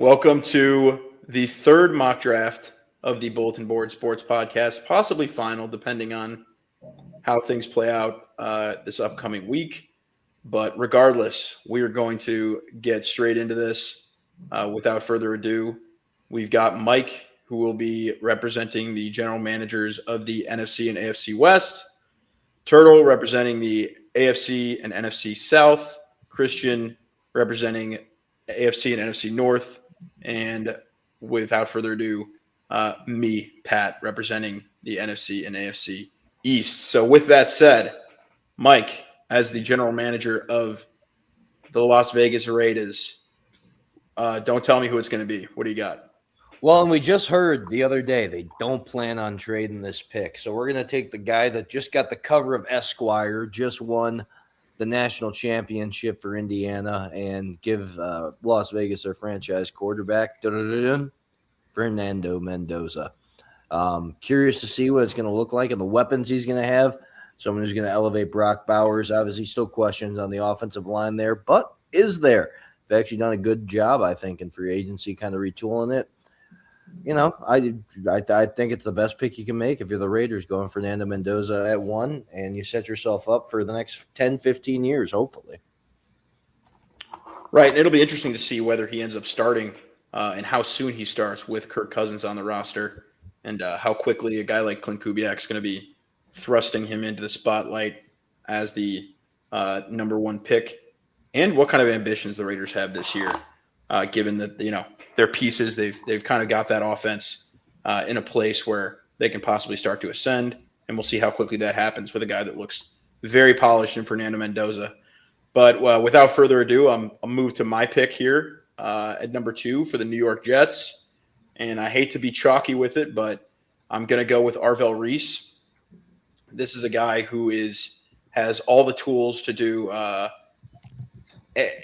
Welcome to the third mock draft of the Bulletin Board Sports Podcast, possibly final, depending on how things play out this upcoming week. But regardless, we are going to get straight into this without further ado. We've got Mike, who will be representing the general managers of the NFC and AFC West, Turtle representing the AFC and NFC South, Christian representing AFC and NFC North, and without further ado, me, Pat, representing the NFC and AFC East. So with that said, Mike, as the general manager of the Las Vegas Raiders, don't tell me who it's going to be. What do you got? Well, and we just heard the other day they don't plan on trading this pick. So we're going to take the guy that just got the cover of Esquire, just won the national championship for Indiana, and give Las Vegas their franchise quarterback, Fernando Mendoza. Curious to see what it's going to look like and the weapons he's going to have. Someone who's going to elevate Brock Bowers. Obviously, still questions on the offensive line there, but is there? They've actually done a good job, I think, in free agency, kind of retooling it. You know, I think it's the best pick you can make if you're the Raiders, going Fernando Mendoza at 1, and you set yourself up for the next 10, 15 years, hopefully. Right, and it'll be interesting to see whether he ends up starting and how soon he starts with Kirk Cousins on the roster, and how quickly a guy like Clint Kubiak is going to be thrusting him into the spotlight as the number 1 pick, and what kind of ambitions the Raiders have this year, given that, you know, their pieces, they've kind of got that offense in a place where they can possibly start to ascend, and we'll see how quickly that happens with a guy that looks very polished in Fernando Mendoza. But without further ado, I'll move to my pick here at number 2 for the New York Jets, and I hate to be chalky with it, but I'm going to go with Arvell Reese. This is a guy who has all the tools to do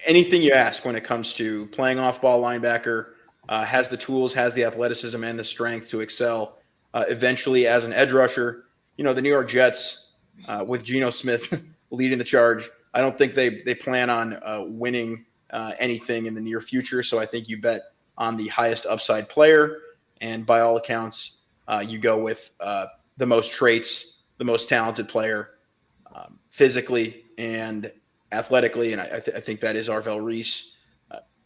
anything you ask when it comes to playing off-ball linebacker. Has the tools, has the athleticism and the strength to excel eventually as an edge rusher. You know, the New York Jets, with Geno Smith leading the charge, I don't think they plan on winning anything in the near future. So I think you bet on the highest upside player. And by all accounts, you go with the most traits, the most talented player physically and athletically. And I think that is Arvell Reese.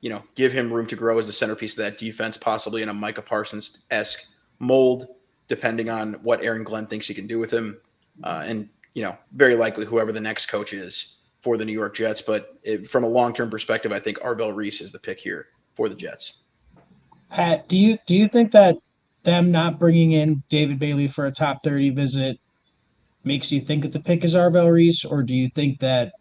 You know, give him room to grow as the centerpiece of that defense, possibly in a Micah Parsons-esque mold, depending on what Aaron Glenn thinks he can do with him. And, you know, very likely whoever the next coach is for the New York Jets. But from a long-term perspective, I think Arvell Reese is the pick here for the Jets. Pat, do you think that them not bringing in David Bailey for a top 30 visit makes you think that the pick is Arvell Reese, or do you think that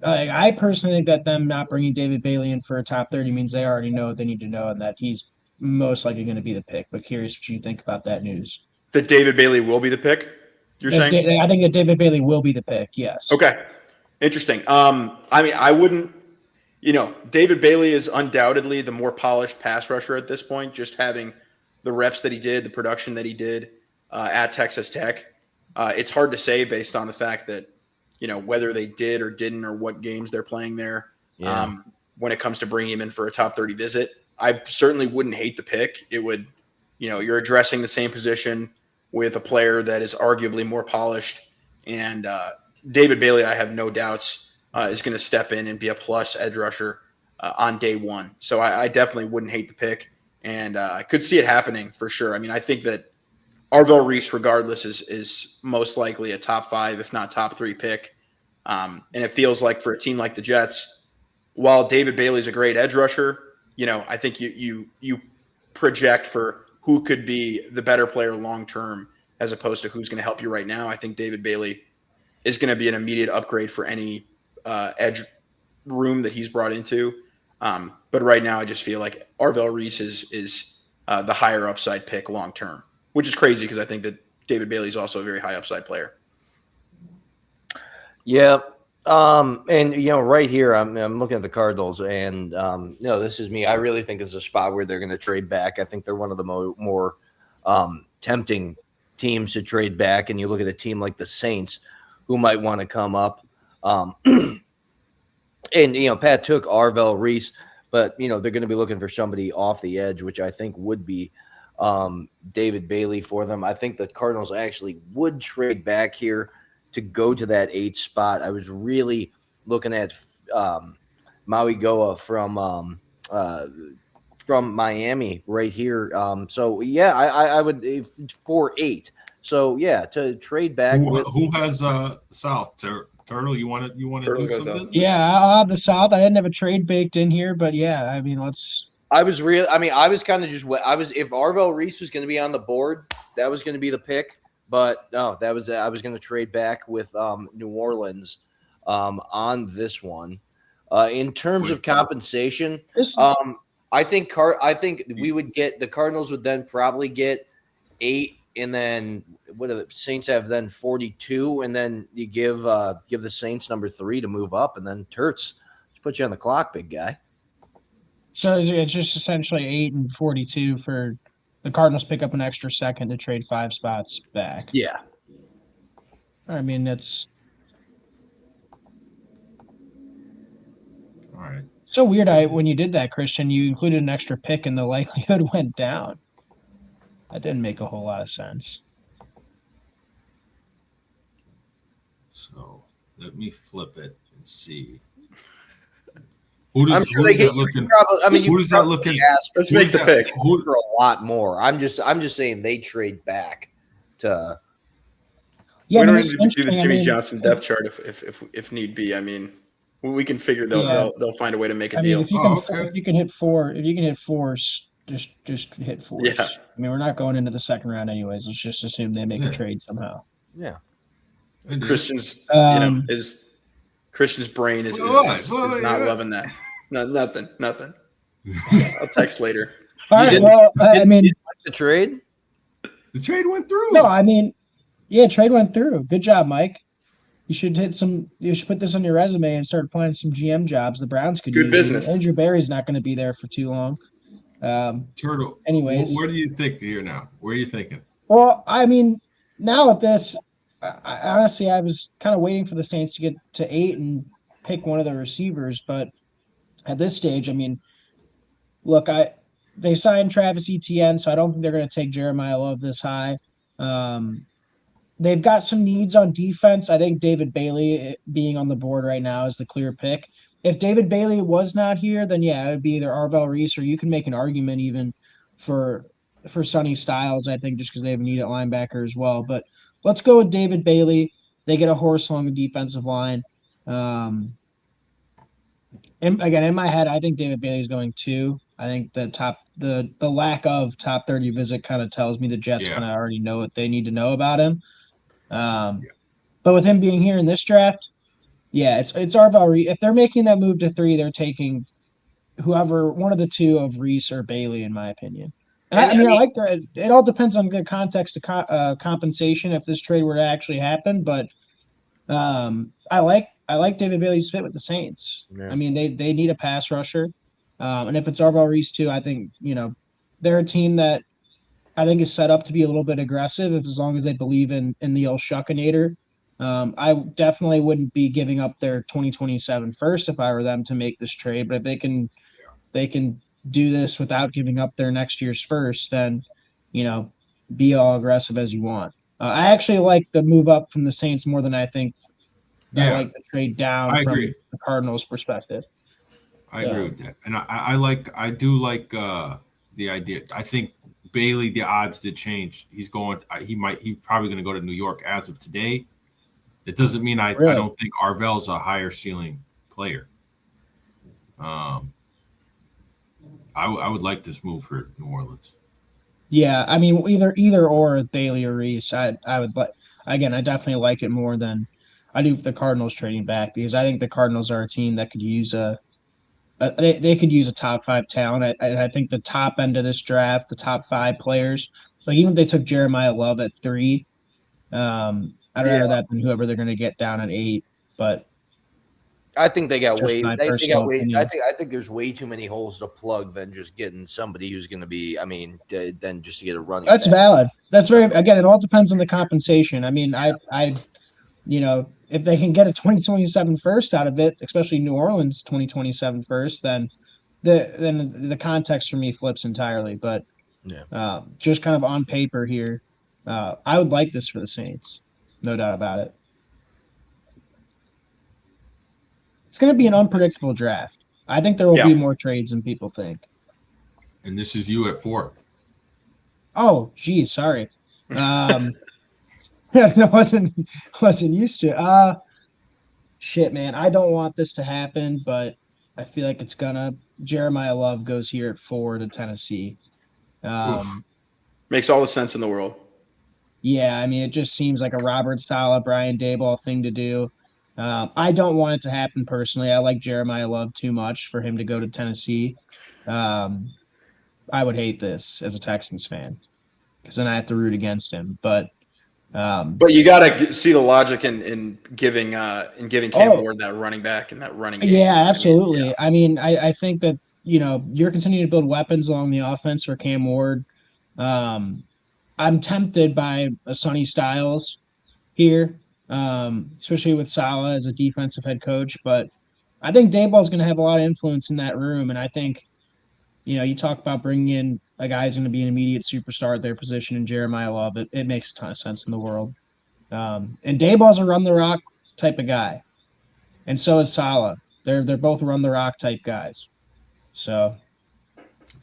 I personally think that them not bringing David Bailey in for a top 30 means they already know what they need to know and that he's most likely going to be the pick. But curious what you think about that news. That David Bailey will be the pick, you're saying? I think that David Bailey will be the pick, yes. Okay. Interesting. I mean, I wouldn't, you know, David Bailey is undoubtedly the more polished pass rusher at this point, just having the reps that he did, the production that he did at Texas Tech. It's hard to say based on the fact that, you know, whether they did or didn't or what games they're playing there. Yeah. When it comes to bringing him in for a top 30 visit, I certainly wouldn't hate the pick. It would, you know, you're addressing the same position with a player that is arguably more polished. And David Bailey, I have no doubts, is going to step in and be a plus edge rusher on day 1. So I definitely wouldn't hate the pick. And I could see it happening for sure. I mean, I think that Arvell Reese, regardless, is most likely a top 5, if not top 3 pick. And it feels like for a team like the Jets, while David Bailey's a great edge rusher, you know, I think you project for who could be the better player long term as opposed to who's going to help you right now. I think David Bailey is going to be an immediate upgrade for any edge room that he's brought into. But right now, I just feel like Arvell Reese is the higher upside pick long term, which is crazy because I think that David Bailey is also a very high upside player. Yeah. And, you know, right here, I'm looking at the Cardinals, and, you know, this is me. I really think it's a spot where they're going to trade back. I think they're one of the more tempting teams to trade back. And you look at a team like the Saints who might want to come up. And, you know, Pat took Arvell Reese, but they're going to be looking for somebody off the edge, which I think would be David Bailey for them. I think the Cardinals actually would trade back here to go to that 8 spot. I was really looking at Maui Goa from Miami right here. So yeah, I would for 8. So yeah, to trade back. Who has South Turtle? You want to do some business? Yeah, I'll have the South. I didn't have a trade baked in here, but yeah, I mean, let's. I was kind of just if Arvel Reese was going to be on the board, that was going to be the pick. But no, I was going to trade back with New Orleans on this one. In terms of compensation, I think we would get the Cardinals would then probably get 8, and then what do the Saints have then 42, and then you give the Saints number 3 to move up, and then Turts put you on the clock, big guy. So it's just essentially 8 and 42 for the Cardinals pick up an extra second to trade 5 spots back. Yeah. I mean, it's all right. So weird. When you did that, Christian, you included an extra pick and the likelihood went down. That didn't make a whole lot of sense. So let me flip it and see. Who does that looking? Who's that looking? Let's make the pick. For a lot more. I'm just saying they trade back to. Yeah, we don't need to do the Jimmy Johnson depth chart if need be. I mean, we can figure they'll find a way to make a deal. If you can hit 4, just hit 4. Yeah. I mean, we're not going into the second round anyways. Let's just assume they make a trade somehow. Yeah. Christian's Christian's brain is not loving that. No, nothing. I'll text later. All right. Well, I mean, the trade. The trade went through. No, I mean, yeah, trade went through. Good job, Mike. You should put this on your resume and start applying some GM jobs. The Browns could good business. Andrew Barry's not going to be there for too long. Turtle. Anyways, where do you think here now? Where are you thinking? Well, I mean, now with this, I honestly, I was kind of waiting for the Saints to get to 8 and pick one of the receivers, but at this stage, I mean, look, they signed Travis Etienne, so I don't think they're going to take Jeremiah Love this high. They've got some needs on defense. I think David Bailey being on the board right now is the clear pick. If David Bailey was not here, then yeah, it would be either Arvel Reese, or you can make an argument even for Sonny Styles, I think, just because they have a need at linebacker as well. But let's go with David Bailey. They get a horse along the defensive line. And again, in my head, I think David Bailey's going 2. I think the lack of top 30 visit kind of tells me the Jets kind of already know what they need to know about him. But with him being here in this draft, yeah, it's Arvel Reese. If they're making that move to 3, they're taking whoever, one of the 2 of Reese or Bailey, in my opinion. And I like that. It all depends on the context of compensation if this trade were to actually happen. But I like David Bailey's fit with the Saints. Yeah. I mean, they need a pass rusher. And if it's Arvel Reese too, I think, they're a team that I think is set up to be a little bit aggressive as long as they believe in the old Shuckinator. I definitely wouldn't be giving up their 2027 first if I were them to make this trade. But if they can do this without giving up their next year's first, then, be all aggressive as you want. I actually like the move up from the Saints more than I think. I like the trade down from the Cardinals' perspective. I agree with that, and I do like the idea. I think Bailey, the odds did change. He's probably going to go to New York as of today. It doesn't mean I don't think Arvel's a higher ceiling player. I would like this move for New Orleans. Yeah, I mean either or Bailey or Reese. I would, but again, I definitely like it more than I do for the Cardinals trading back, because I think the Cardinals are a team that could use they could use a top 5 talent. I think the top end of this draft, the top 5 players, like even if they took Jeremiah Love at 3, I'd rather that than whoever they're going to get down at 8. But I think they got way. I think there's way too many holes to plug than just getting somebody who's going to be. I mean, than just to get a running. That's back. valid. That's again. It all depends on the compensation. I mean, if they can get a 2027 first out of it, especially New Orleans 2027 first, then the context for me flips entirely, but just kind of on paper here, I would like this for the Saints, no doubt about it. It's going to be an unpredictable draft. I think there will be more trades than people think. And this is you at 4. Oh, geez, sorry. I wasn't used to. Shit, man. I don't want this to happen, but I feel like it's gonna. Jeremiah Love goes here at 4 to Tennessee. Makes all the sense in the world. Yeah, I mean, it just seems like a Robert Saleh, Brian Daboll thing to do. I don't want it to happen personally. I like Jeremiah Love too much for him to go to Tennessee. I would hate this as a Texans fan because then I have to root against him. But you got to see the logic in giving Cam Ward that running back and that running game. Yeah, absolutely. I mean, I think that you're continuing to build weapons along the offense for Cam Ward. I'm tempted by a Sonny Styles here, especially with Saleh as a defensive head coach. But I think Daboll is going to have a lot of influence in that room, and I think. You talk about bringing in a guy who's going to be an immediate superstar at their position in Jeremiah Love. It makes a ton of sense in the world. And Daboll's a run the rock type of guy, and so is Saleh. They're both run the rock type guys. So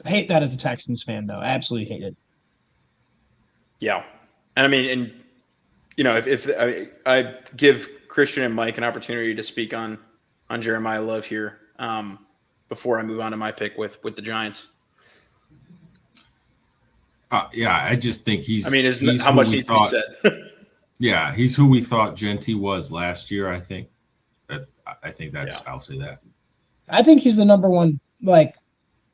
I hate that as a Texans fan, though. I absolutely hate it. Yeah, and I mean, if I give Christian and Mike an opportunity to speak on Jeremiah Love here. Before I move on to my pick with the Giants. Yeah, I just think he's. I mean, he's how much needs to be said. Yeah, he's who we thought Genty was last year. I think that's. I'll say that. I think he's the number one. Like,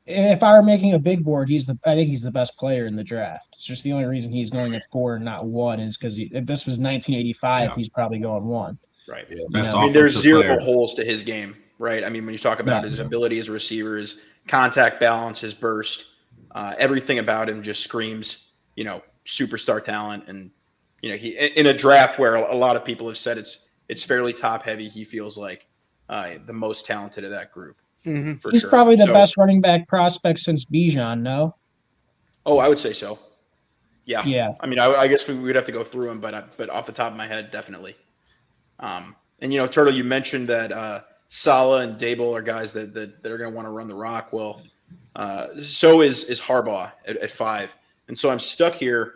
if I were making a big board, I think he's the best player in the draft. It's just the only reason he's going at 4 and not 1 is because if this was 1985, he's probably going 1. Right. Yeah, I mean, there's zero holes to his game. Right. I mean, when you talk about his ability as a receiver, his contact balance, his burst, everything about him just screams, superstar talent. And, he in a draft where a lot of people have said it's fairly top heavy, he feels like the most talented of that group. Mm-hmm. He's probably the best running back prospect since Bijan, no? Oh, I would say so. Yeah. Yeah. I mean, I guess we would have to go through him, but off the top of my head, definitely. And, Turtle, you mentioned that Saleh and Daboll are guys that are going to want to run the rock. Well, so is Harbaugh at 5. And so I'm stuck here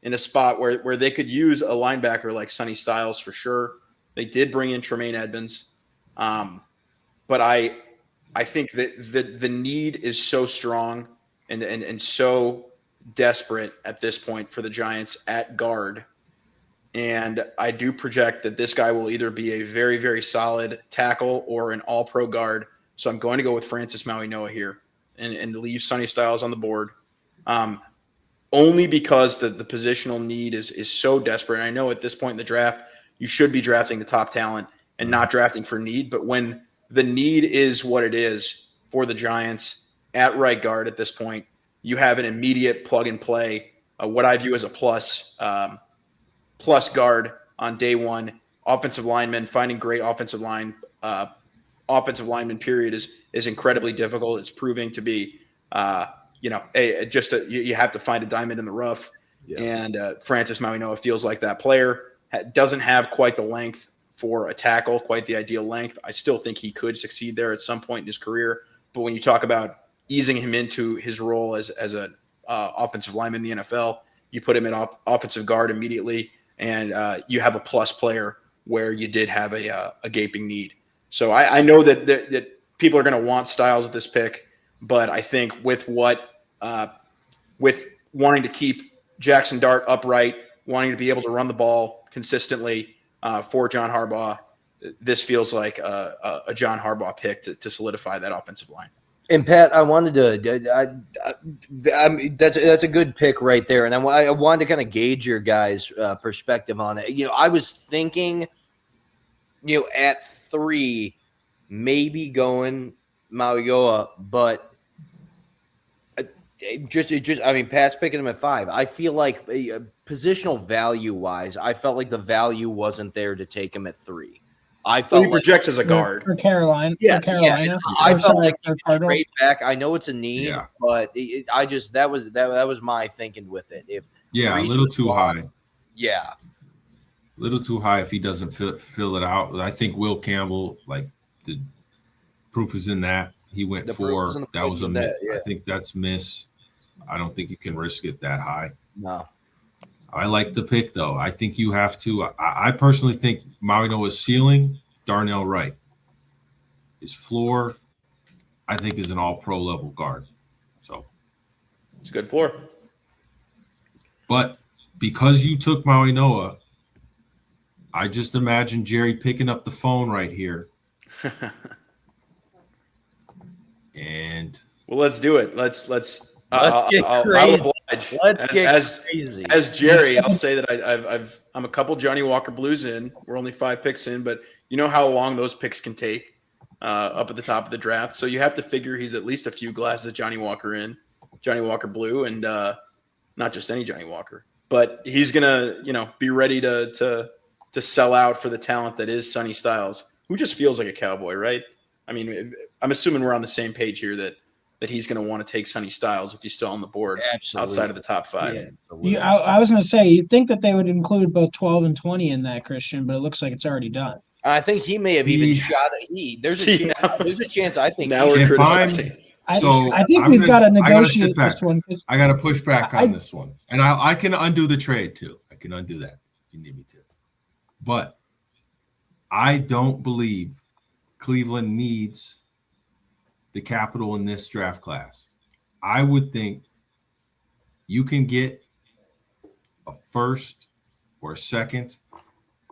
in a spot where they could use a linebacker like Sonny Styles for sure. They did bring in Tremaine Edmonds. But I think that the need is so strong and so desperate at this point for the Giants at guard. And I do project that this guy will either be a very, very solid tackle or an all-pro guard. So I'm going to go with Francis Mauigoa here and leave Sonny Styles on the board. Only because the positional need is so desperate. And I know at this point in the draft, you should be drafting the top talent and not drafting for need. But when the need is what it is for the Giants at right guard at this point, you have an immediate plug and play, what I view as a plus guard on day one. Offensive lineman, finding great offensive lineman period is incredibly difficult. It's proving to be, you have to find a diamond in the rough. Yeah. And Francis Mauigoa feels like that player. Doesn't have quite the length for a tackle, quite the ideal length. I still think he could succeed there at some point in his career. But when you talk about easing him into his role as an offensive lineman in the NFL, you put him in offensive guard immediately, and you have a plus player where you did have a gaping need. So I know that people are going to want Styles at this pick, but I think with wanting to keep Jackson Dart upright, wanting to be able to run the ball consistently for John Harbaugh, this feels like a John Harbaugh pick to solidify that offensive line. And Pat, I wanted to. That's a good pick right there, and I wanted to kind of gauge your guys' perspective on it. I was thinking, at 3, maybe going Mauigoa, but Pat's picking him at 5. I feel like positional value wise, I felt like the value wasn't there to take him at 3. I Well, felt he like projects as a guard. for Carolina. yes, for Carolina. I Or felt sorry, like for you could Cardinals. trade back. I know it's a need, Yeah. but I just that was my thinking with it. If Yeah, a Reese little was too gone, high. yeah, A little too high if he doesn't fill it out. I think Will Campbell, like the proof is in that. He went the proof is in 4. the That was a pudding with miss. that. Yeah, I think that's miss. I don't think you can risk it that high. no, I like the pick though. I think you have to. I personally think Maui Noah's ceiling, Darnell Wright. His floor, I think, is an all-pro level guard. So, It's a good floor. but because you took Maui Noah, I just imagine Jerry picking up the phone right here and Well, let's do it. Let's get I'll crazy. oblige. Let's get as crazy. as Jerry. Let's I'll say that I'm a couple Johnny Walker Blues in. We're only 5 picks in, but you know how long those picks can take up at the top of the draft. So you have to figure he's at least a few glasses of Johnny Walker in, Johnny Walker Blue, and not just any Johnny Walker. But he's gonna be ready to sell out for the talent that is Sonny Styles, who just feels like a cowboy, right? I mean, I'm assuming we're on the same page here that he's going to want to take Sonny Styles if he's still on the board Absolutely. outside of the top 5. Yeah. I was going to say, you'd think that they would include both 12 and 20 in that, Christian, but it looks like it's already done. I think he may have even shot it. There's a chance. I think Now we're If criticizing. I So, think I'm we've gonna- got to I gotta negotiate sit back. this one because I got to push back I- on this one. And I can undo the trade too. I can undo that if you need me to. But I don't believe Cleveland needs the capital in this draft class. I would think you can get a first or a second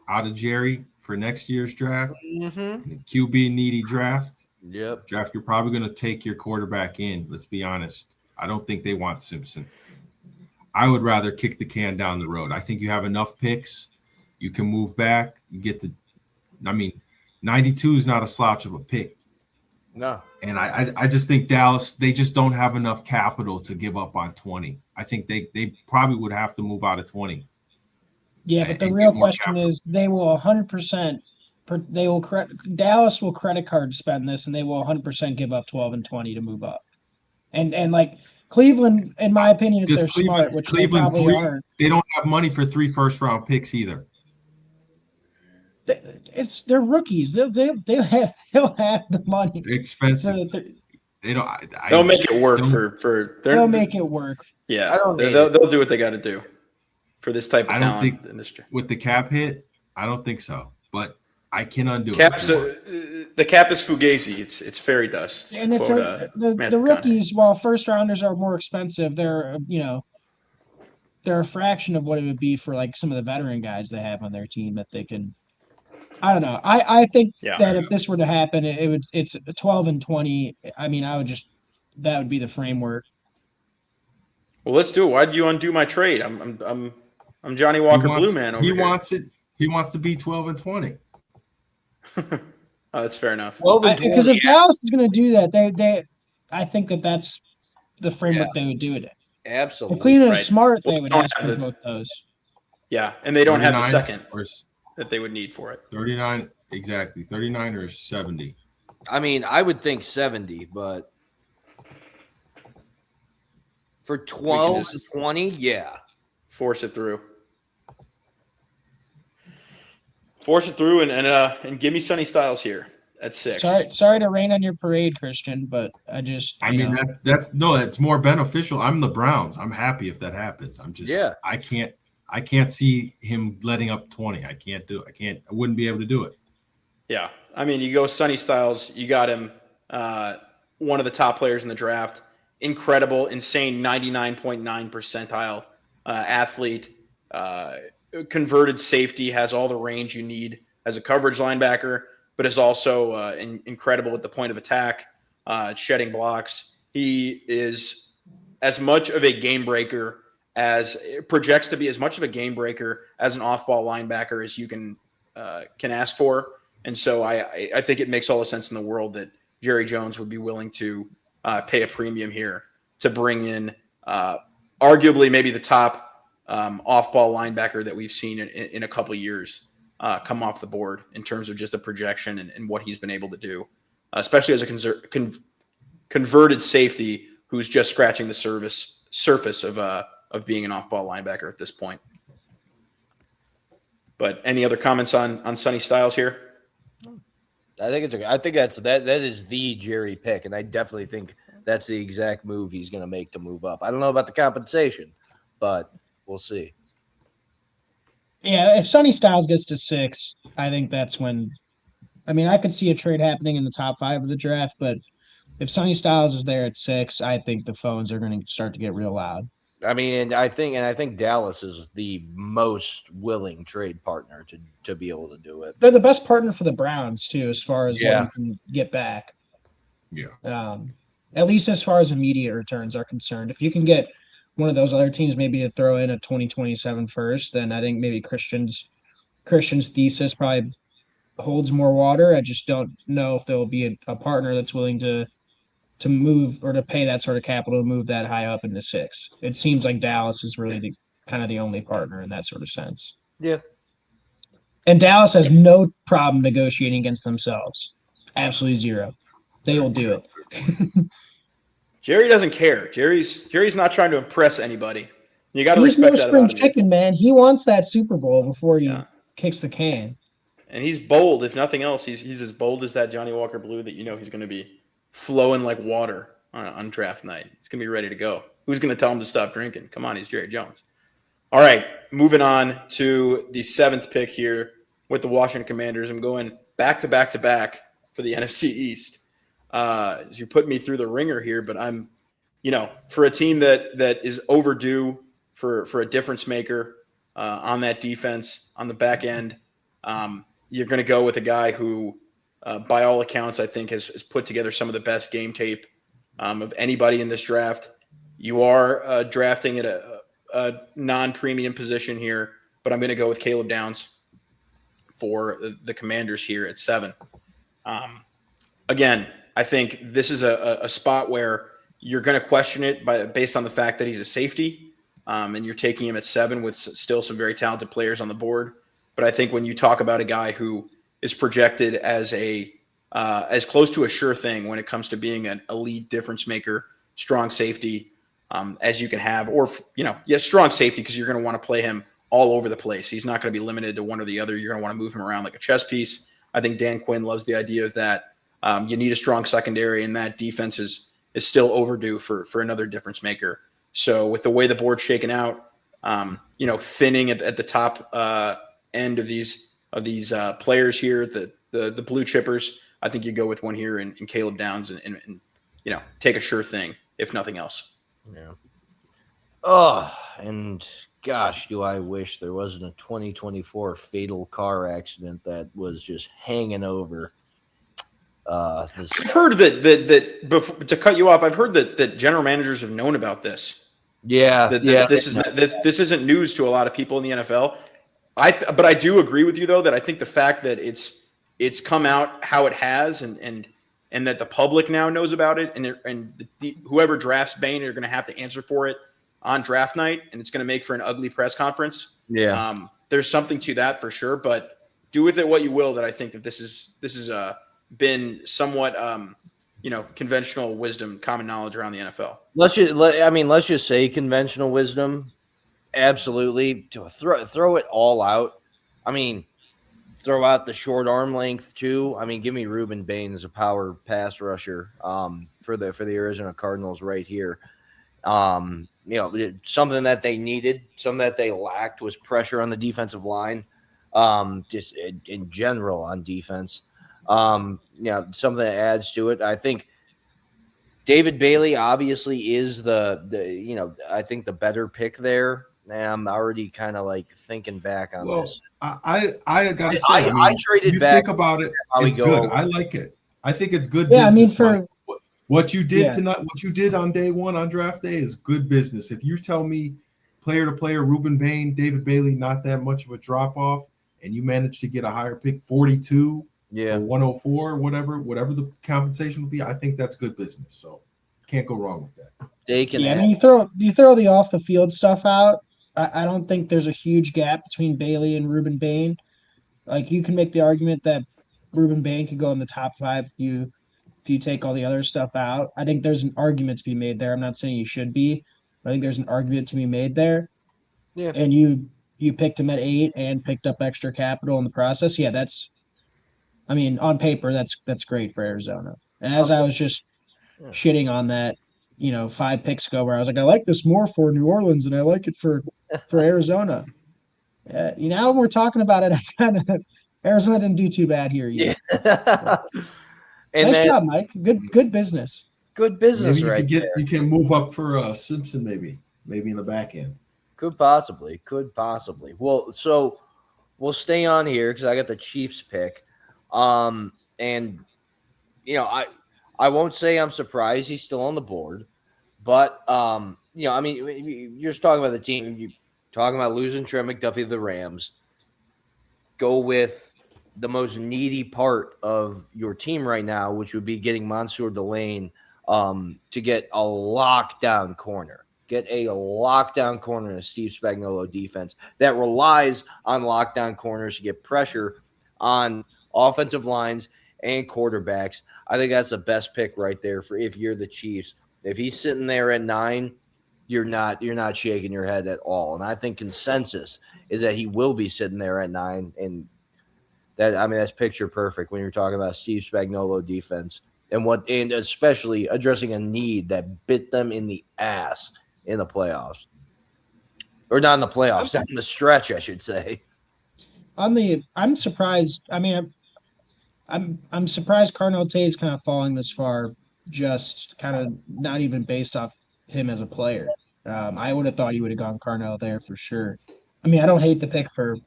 out of Jerry for next year's draft. Mm-hmm. The QB needy draft. Yep. You're probably going to take your quarterback in. Let's be honest. I don't think they want Simpson. I would rather kick the can down the road. I think you have enough picks. You can move back. You get 92 is not a slouch of a pick. No. And I just think Dallas, they just don't have enough capital to give up on 20. I think they probably would have to move out of 20. yeah, but the and real get more question capital. is they will 100%. Dallas will credit card spend this, and they will 100% give up 12 and 20 to move up. And like Cleveland, in my opinion, if Does they're smart, which they probably aren't, they don't have money for 3 first-round picks either. they're rookies. They'll have the money. They're expensive. So They don't. They'll make it work don't- for they'll make it work. Yeah, I don't need they'll do what they got to do for this type of I don't talent think- industry. with the cap hit. I don't think so, but I can undo Caps, it. the cap is fugazi. It's fairy dust. And it's Quote, the Matthew rookies, while first rounders are more expensive, they're a fraction of what it would be for like some of the veteran guys they have on their team that they can. I don't know. I think Yeah. that if this were to happen, it's 12 and 20. I mean, that would be the framework. Well, let's do it. Why did you undo my trade? I'm Johnny Walker Blue Man over He here. wants it. He wants to be 12 and 20. Oh, that's fair enough. Because if Dallas is going to do that, I think that's the framework they would do it in. Absolutely. If Cleveland right. is smart, Well, they would don't ask have for the- both those. Yeah, and they don't have the 39 second or that they would need for it. 39 exactly. 39 or 70. I mean, I would think 70, but for 12 just- and 20, yeah. Force it through. Force it through and give me Sonny Styles here at 6. Sorry to rain on your parade, Christian, but I mean that's more beneficial. I'm the Browns. I'm happy if that happens. I'm just I can't see him letting up 20. I can't do it. I wouldn't be able to do it. Yeah. I mean, you go Sonny Styles, you got him one of the top players in the draft. Incredible, insane 99.9 percentile athlete. Converted safety, has all the range you need as a coverage linebacker, but is also incredible at the point of attack, shedding blocks. He is as much of a game breaker projects to be as much of a game breaker as an off-ball linebacker as you can ask for. And so I think it makes all the sense in the world that Jerry Jones would be willing to pay a premium here to bring in arguably maybe the top off-ball linebacker that we've seen in a couple of years come off the board in terms of just a projection and what he's been able to do, especially as a converted safety who's just scratching the surface of being an off-ball linebacker at this point. But any other comments on Sonny Styles here? I think that is the Jerry pick, and I definitely think that's the exact move he's going to make to move up. I don't know about the compensation, but we'll see. Yeah, if Sonny Styles gets to 6, I think that's when. I mean, I could see a trade happening in the top 5 of the draft, but if Sonny Styles is there at 6, I think the phones are going to start to get real loud. I mean, I think Dallas is the most willing trade partner to be able to do it. They're the best partner for the Browns too, as far as Yeah. what you can get back. Yeah. At least as far as immediate returns are concerned. If you can get one of those other teams maybe to throw in a 2027 first, then I think maybe Christian's thesis probably holds more water. I just don't know if there will be a partner that's willing to move or to pay that sort of capital to move that high up into 6. It seems like Dallas is really kind of the only partner in that sort of sense. Yeah. And Dallas has no problem negotiating against themselves. Absolutely zero. They will do it. Jerry doesn't care. Jerry's not trying to impress anybody. You got to He's respect no that spring about him. chicken, man. He wants that Super Bowl before he Yeah. kicks the can. And he's bold, if nothing else. He's as bold as that Johnny Walker Blue that he's going to be flowing like water on draft night. He's going to be ready to go. Who's going to tell him to stop drinking? Come on, he's Jerry Jones. All right, moving on to the 7th pick here with the Washington Commanders. I'm going back to back for the NFC East. You put me through the ringer here, but I'm, for a team that is overdue for a difference maker on that defense on the back end. You're going to go with a guy who, by all accounts, I think has put together some of the best game tape of anybody in this draft. You are drafting at a non-premium position here, but I'm going to go with Caleb Downs for the Commanders here at 7. Again, I think this is a spot where you're going to question it based on the fact that he's a safety, and you're taking him at 7 with still some very talented players on the board. But I think when you talk about a guy who is projected as as close to a sure thing when it comes to being an elite difference maker, strong safety as you can have, or strong safety because you're going to want to play him all over the place. He's not going to be limited to one or the other. You're going to want to move him around like a chess piece. I think Dan Quinn loves the idea of that. You need a strong secondary, and that defense is still overdue for another difference maker. So with the way the board's shaken out, thinning at the top end of these players here, the blue chippers, I think you go with one here in Caleb Downs and take a sure thing, if nothing else. Yeah. Oh, and gosh, do I wish there wasn't a 2024 fatal car accident that was just hanging over. I've heard that before, to cut you off, I've heard that general managers have known about this. Yeah, This isn't news to a lot of people in the NFL. But I do agree with you though that I think the fact that it's come out how it has and that the public now knows about it and whoever drafts Bain are going to have to answer for it on draft night, and it's going to make for an ugly press conference. Yeah, there's something to that for sure. But do with it what you will. That I think that this is been somewhat conventional wisdom, common knowledge around the NFL. Let's just say conventional wisdom. Absolutely, to throw it all out. I mean, throw out the short arm length too. I mean, give me Ruben Bain as a power pass rusher for the Arizona Cardinals right here. Something that they needed, something that they lacked was pressure on the defensive line. Just in general on defense. Something that adds to it. I think David Bailey obviously is I think the better pick there. And I'm already kind of like thinking back on this. I gotta say, I traded back. Think about it. It's good. I like it. I think it's good. Yeah, business, I mean, what you did tonight, what you did on day one on draft day is good business. If you tell me player to player, Ruben Bain, David Bailey, not that much of a drop off, and you managed to get a higher pick, 42, or 104, whatever the compensation will be, I think that's good business. So can't go wrong with that. They can. I mean, you throw the off the field stuff out. I don't think there's a huge gap between Bailey and Ruben Bain. Like you can make the argument that Ruben Bain could go in the top 5 if you take all the other stuff out. I think there's an argument to be made there. I'm not saying you should be, but I think there's an argument to be made there. Yeah. And you picked him at 8 and picked up extra capital in the process. Yeah, that's I mean, on paper that's great for Arizona. And as I was just shitting on that, 5 picks ago, where I was like, I like this more for New Orleans and I like it for Arizona. When we're talking about it, I kind of Arizona didn't do too bad here either. Yeah. And Nice then, job, Mike. Good business. good business, Maybe you right can get there. you can move up for Simpson, maybe in the back end. Could possibly. Well, so we'll stay on here because I got the Chiefs pick. And I won't say I'm surprised he's still on the board, but I mean, you're just talking about the team. You're talking about losing Trent McDuffie to the Rams. Go with the most needy part of your team right now, which would be getting Mansour Delane to get a lockdown corner. Get a lockdown corner in a Steve Spagnuolo defense that relies on lockdown corners to get pressure on offensive lines and quarterbacks. I think that's the best pick right there for if you're the Chiefs. If he's sitting there at 9, you're not shaking your head at all. And I think consensus is that he will be sitting there at 9. And that's picture perfect when you're talking about Steve Spagnuolo defense and especially addressing a need that bit them in the ass in the playoffs. Or not in the playoffs, down the stretch, I should say. I'm surprised. I mean, I'm surprised Carnell Tate is kind of falling this far, just kind of not even based off him as a player. I would have thought he would have gone Carnell there for sure. I mean, I don't hate the pick for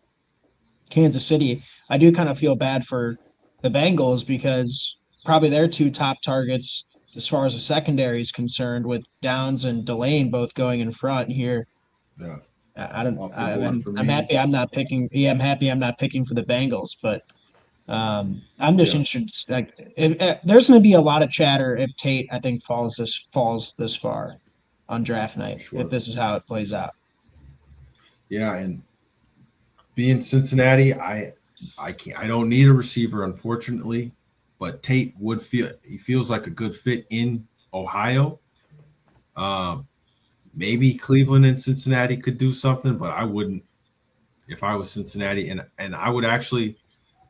Kansas City. I do kind of feel bad for the Bengals because probably their 2 top targets as far as the secondary is concerned, with Downs and Delane both going in front here. Yeah. I'm happy I'm not picking. Yeah, I'm happy I'm not picking for the Bengals, but I'm just interested. Like, if there's going to be a lot of chatter if Tate, I think, falls this far on draft night. Sure. If this is how it plays out. Yeah, and being Cincinnati, I don't need a receiver, unfortunately, but Tate feels like a good fit in Ohio. Maybe Cleveland and Cincinnati could do something, but I wouldn't if I was Cincinnati. And I would actually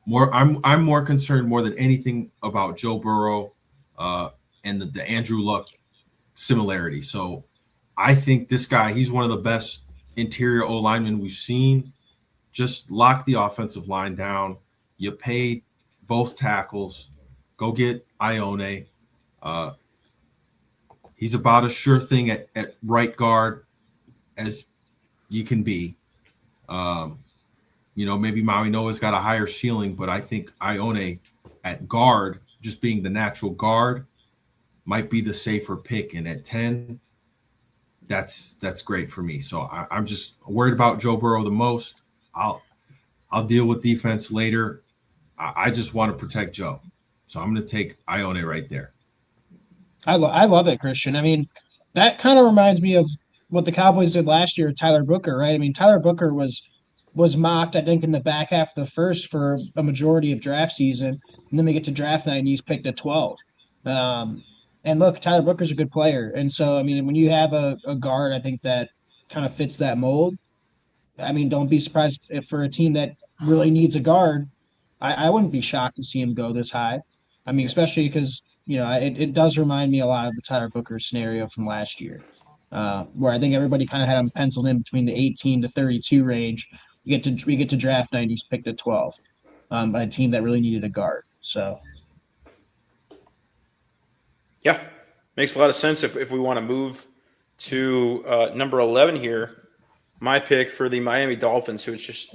I'm more concerned more than anything about Joe Burrow and the Andrew Luck similarity. So I think this guy, he's one of the best interior O linemen we've seen. Just lock the offensive line down. You paid both tackles. Go get Ione. He's about as sure thing at right guard as you can be. Maybe Maui Noah's got a higher ceiling, but I think Ione at guard, just being the natural guard, might be the safer pick. And at 10, that's great for me. So I'm just worried about Joe Burrow the most. I'll deal with defense later. I just want to protect Joe. So I'm going to take Ione right there. I love it, Christian. I mean, that kind of reminds me of what the Cowboys did last year with Tyler Booker, right? I mean, Tyler Booker was mocked, I think, in the back half of the first for a majority of draft season. And then we get to draft night and he's picked at 12. And look, Tyler Booker's a good player. And so, I mean, when you have a guard, I think that kind of fits that mold. I mean, don't be surprised if for a team that really needs a guard, I wouldn't be shocked to see him go this high. I mean, especially because, it does remind me a lot of the Tyler Booker scenario from last year, where I think everybody kind of had him penciled in between the 18 to 32 range. We get to draft night, he's picked at 12 by a team that really needed a guard. So, Yeah, makes a lot of sense if we want to move to number 11 here. My pick for the Miami Dolphins, who it's just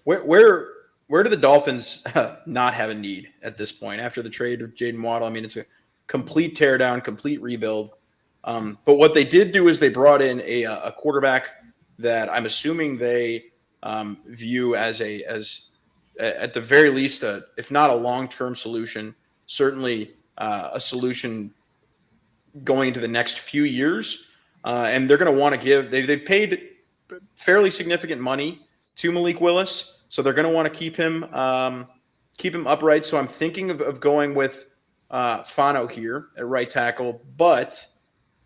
where do the Dolphins not have a need at this point after the trade of Jaden Waddle? I mean, it's a complete teardown, complete rebuild. But what they did do is they brought in a quarterback that I'm assuming they view as at the very least, if not a long-term solution, certainly a solution going into the next few years. And they're going to want to give – they've paid fairly significant money to Malik Willis. so they're going to want to keep him upright. So I'm thinking of going with Fano here at right tackle. But,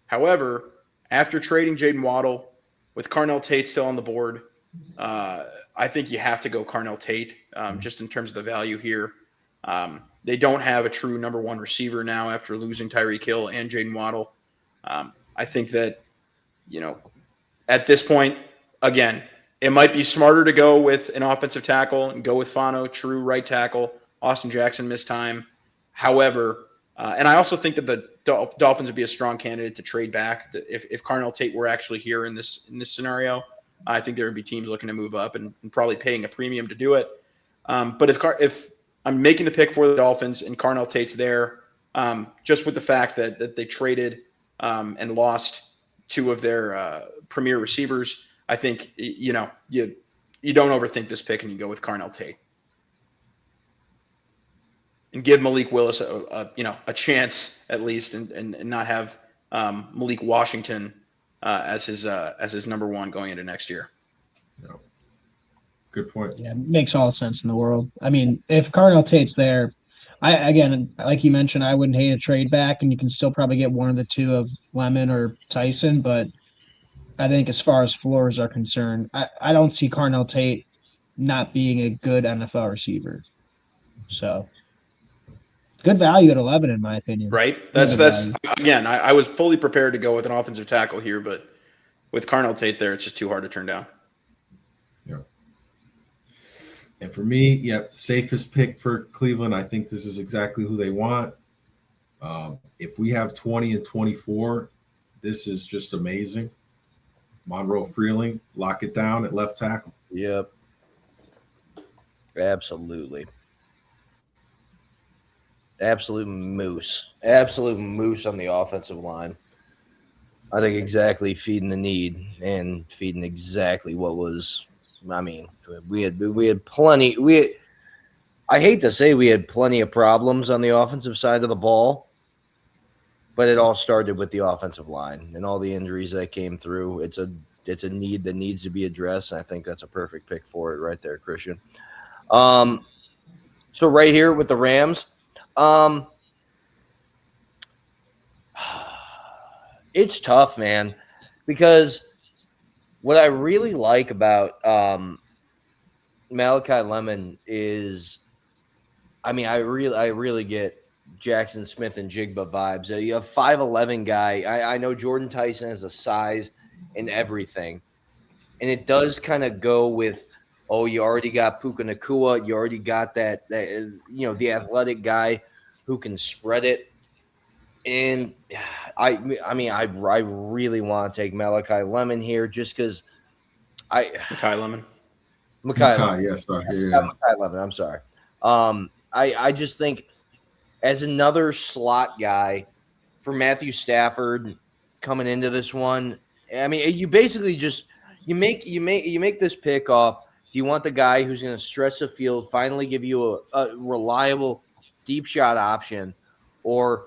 however, after trading Jaden Waddle with Carnell Tate still on the board, I think you have to go Carnell Tate just in terms of the value here. They don't have a true number one receiver now after losing Tyreek Hill and Jaden Waddle. I think that, at this point, again, it might be smarter to go with an offensive tackle and go with Fano, true right tackle. Austin Jackson missed time. However, and I also think that the Dolphins would be a strong candidate to trade back if Carnell Tate were actually here in this scenario. I think there would be teams looking to move up and probably paying a premium to do it. But if I'm making the pick for the Dolphins and Carnell Tate's there, just with the fact that they traded and lost two of their premier receivers, I think you don't overthink this pick and you go with Carnell Tate and give Malik Willis a chance at least, and not have Malik Washington as his number one going into next year. Yeah. Good point. Yeah, it makes all the sense in the world. I mean, if Carnell Tate's there, again, like you mentioned, I wouldn't hate a trade back, and you can still probably get one of the two of Lemon or Tyson. But I think as far as floors are concerned, I don't see Carnell Tate not being a good NFL receiver. So good value at 11, in my opinion. Right. That's again, I was fully prepared to go with an offensive tackle here, but with Carnell Tate there, it's just too hard to turn down. Yeah. And for me, safest pick for Cleveland. I think this is exactly who they want. If we have 20 and 24, this is just amazing. Monroe Freeling, lock it down at left tackle. Yep. Absolutely. Absolute moose on the offensive line. I think exactly feeding the need and feeding exactly what was. I mean, we had plenty. I hate to say we had plenty of problems on the offensive side of the ball, but it all started with the offensive line and all the injuries that came through. It's a need that needs to be addressed. And I think that's a perfect pick for it right there, Christian. So right here with the Rams. It's tough, man, because what I really like about Malachi Lemon is, I mean, I really get Jackson Smith and Jigba vibes. You have 5'11" guy. I know Jordan Tyson has a size and everything, and it does kind of go with, oh, you already got Puka Nacua, you already got that the athletic guy who can spread it. And I mean, I really want to take Malachi Lemon here just because Makai Lemon. Yeah, sorry. Yeah. Makai Lemon, I'm sorry. I just think as another slot guy for Matthew Stafford coming into this one, I mean, you basically just you make this pick off. Do you want the guy who's going to stretch the field, finally give you a reliable deep shot option, or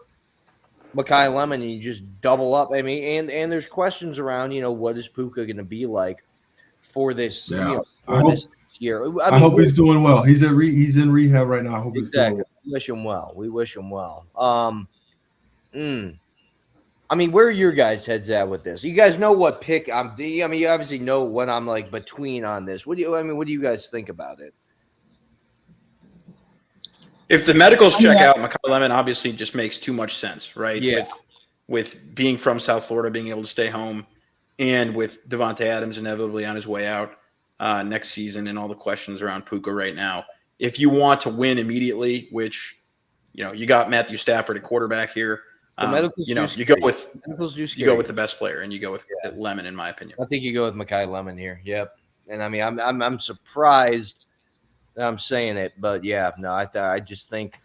Makai Lemon, and you just double up? I mean, and there's questions around, what is Puka going to be like for this, this year? I hope he's doing well. He's in rehab right now. I hope he's doing well. We wish him well. I mean, where are your guys' heads at with this? You guys know what pick you obviously know what I'm like between on this. What do you guys think about it? If the medicals check out, Makai Lemon obviously just makes too much sense, right? Yeah. With being from South Florida, being able to stay home, and with Devontae Adams inevitably on his way out next season, and all the questions around Puka right now. If you want to win immediately, which you got Matthew Stafford at quarterback here, you go with the best player, and you go with Lemon, in my opinion. I think you go with Makai Lemon here. Yep. And I mean, I'm surprised that I'm saying it, but I just think.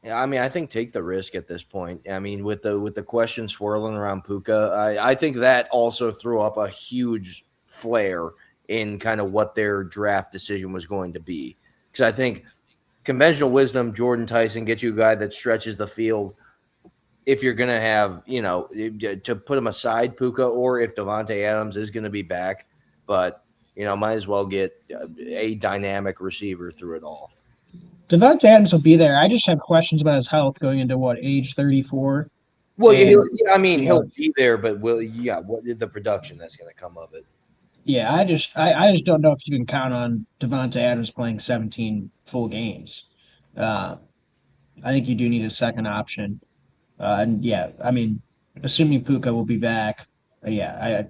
I mean, I think take the risk at this point. I mean, with the question swirling around Puka, I think that also threw up a huge flare in kind of what their draft decision was going to be. Because I think conventional wisdom, Jordan Tyson, gets you a guy that stretches the field. If you're going to have, to put him aside, Puka, or if Devontae Adams is going to be back. But might as well get a dynamic receiver through it all. Devontae Adams will be there. I just have questions about his health going into age 34. Well, And, he'll be there, but what is the production that's going to come of it? Yeah, I just don't know if you can count on Devontae Adams playing 17 full games. I think you do need a second option. And yeah, I mean, assuming Puka will be back, yeah,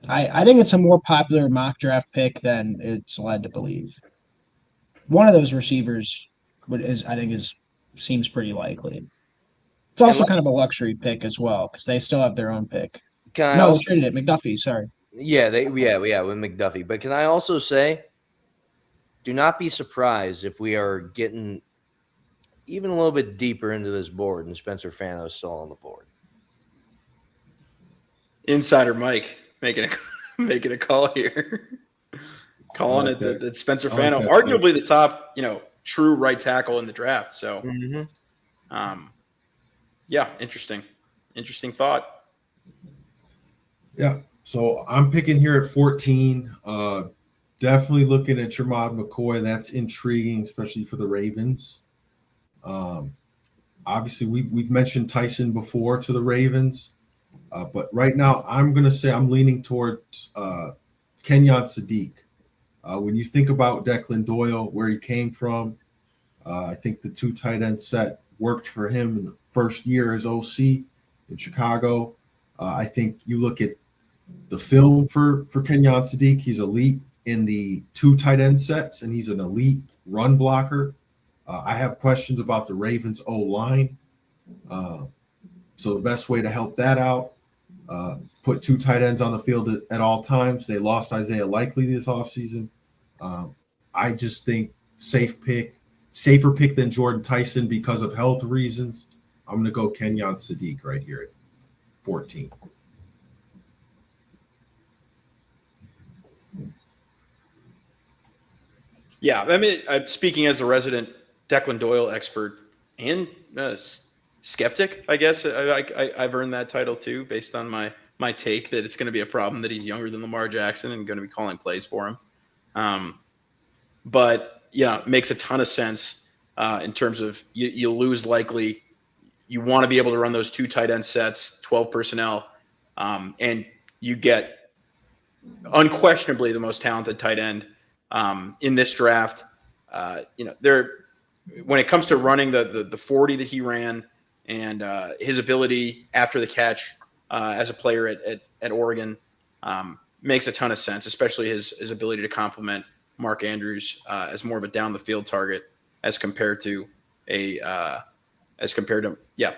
I think it's a more popular mock draft pick than it's led to believe. One of those receivers seems pretty likely. It's also kind of a luxury pick as well because they still have their own pick. They traded it. McDuffie, sorry. Yeah, with McDuffie. But can I also say, do not be surprised if we are getting even a little bit deeper into this board and Spencer Fano is still on the board. Insider Mike making a call here, calling it that Spencer Fano, arguably the top, true right tackle in the draft. So, yeah, interesting thought. Yeah. So I'm picking here at 14. Definitely looking at Jermod McCoy. That's intriguing, especially for the Ravens. Obviously, we've mentioned Tyson before to the Ravens. But right now, I'm going to say I'm leaning towards Kenyon Sadiq. When you think about Declan Doyle, where he came from, I think the 2 tight end set worked for him in the first year as OC in Chicago. I think you look at the film for Kenyon Sadiq, he's elite in the 2 tight end sets, and he's an elite run blocker. I have questions about the Ravens O-line. So the best way to help that out, put 2 tight ends on the field at all times. They lost Isaiah Likely this offseason. I just think safer pick than Jordan Tyson because of health reasons. I'm going to go Kenyon Sadiq right here at 14. Yeah, I mean, speaking as a resident Declan Doyle expert and skeptic, I guess I've earned that title too, based on my take that it's going to be a problem that he's younger than Lamar Jackson and going to be calling plays for him. But yeah, it makes a ton of sense in terms of you lose Likely. You want to be able to run those 2 tight end sets, 12 personnel, and you get unquestionably the most talented tight end in this draft. When it comes to running the 40 that he ran and his ability after the catch as a player at Oregon makes a ton of sense, especially his ability to complement Mark Andrews as more of a down the field target as compared to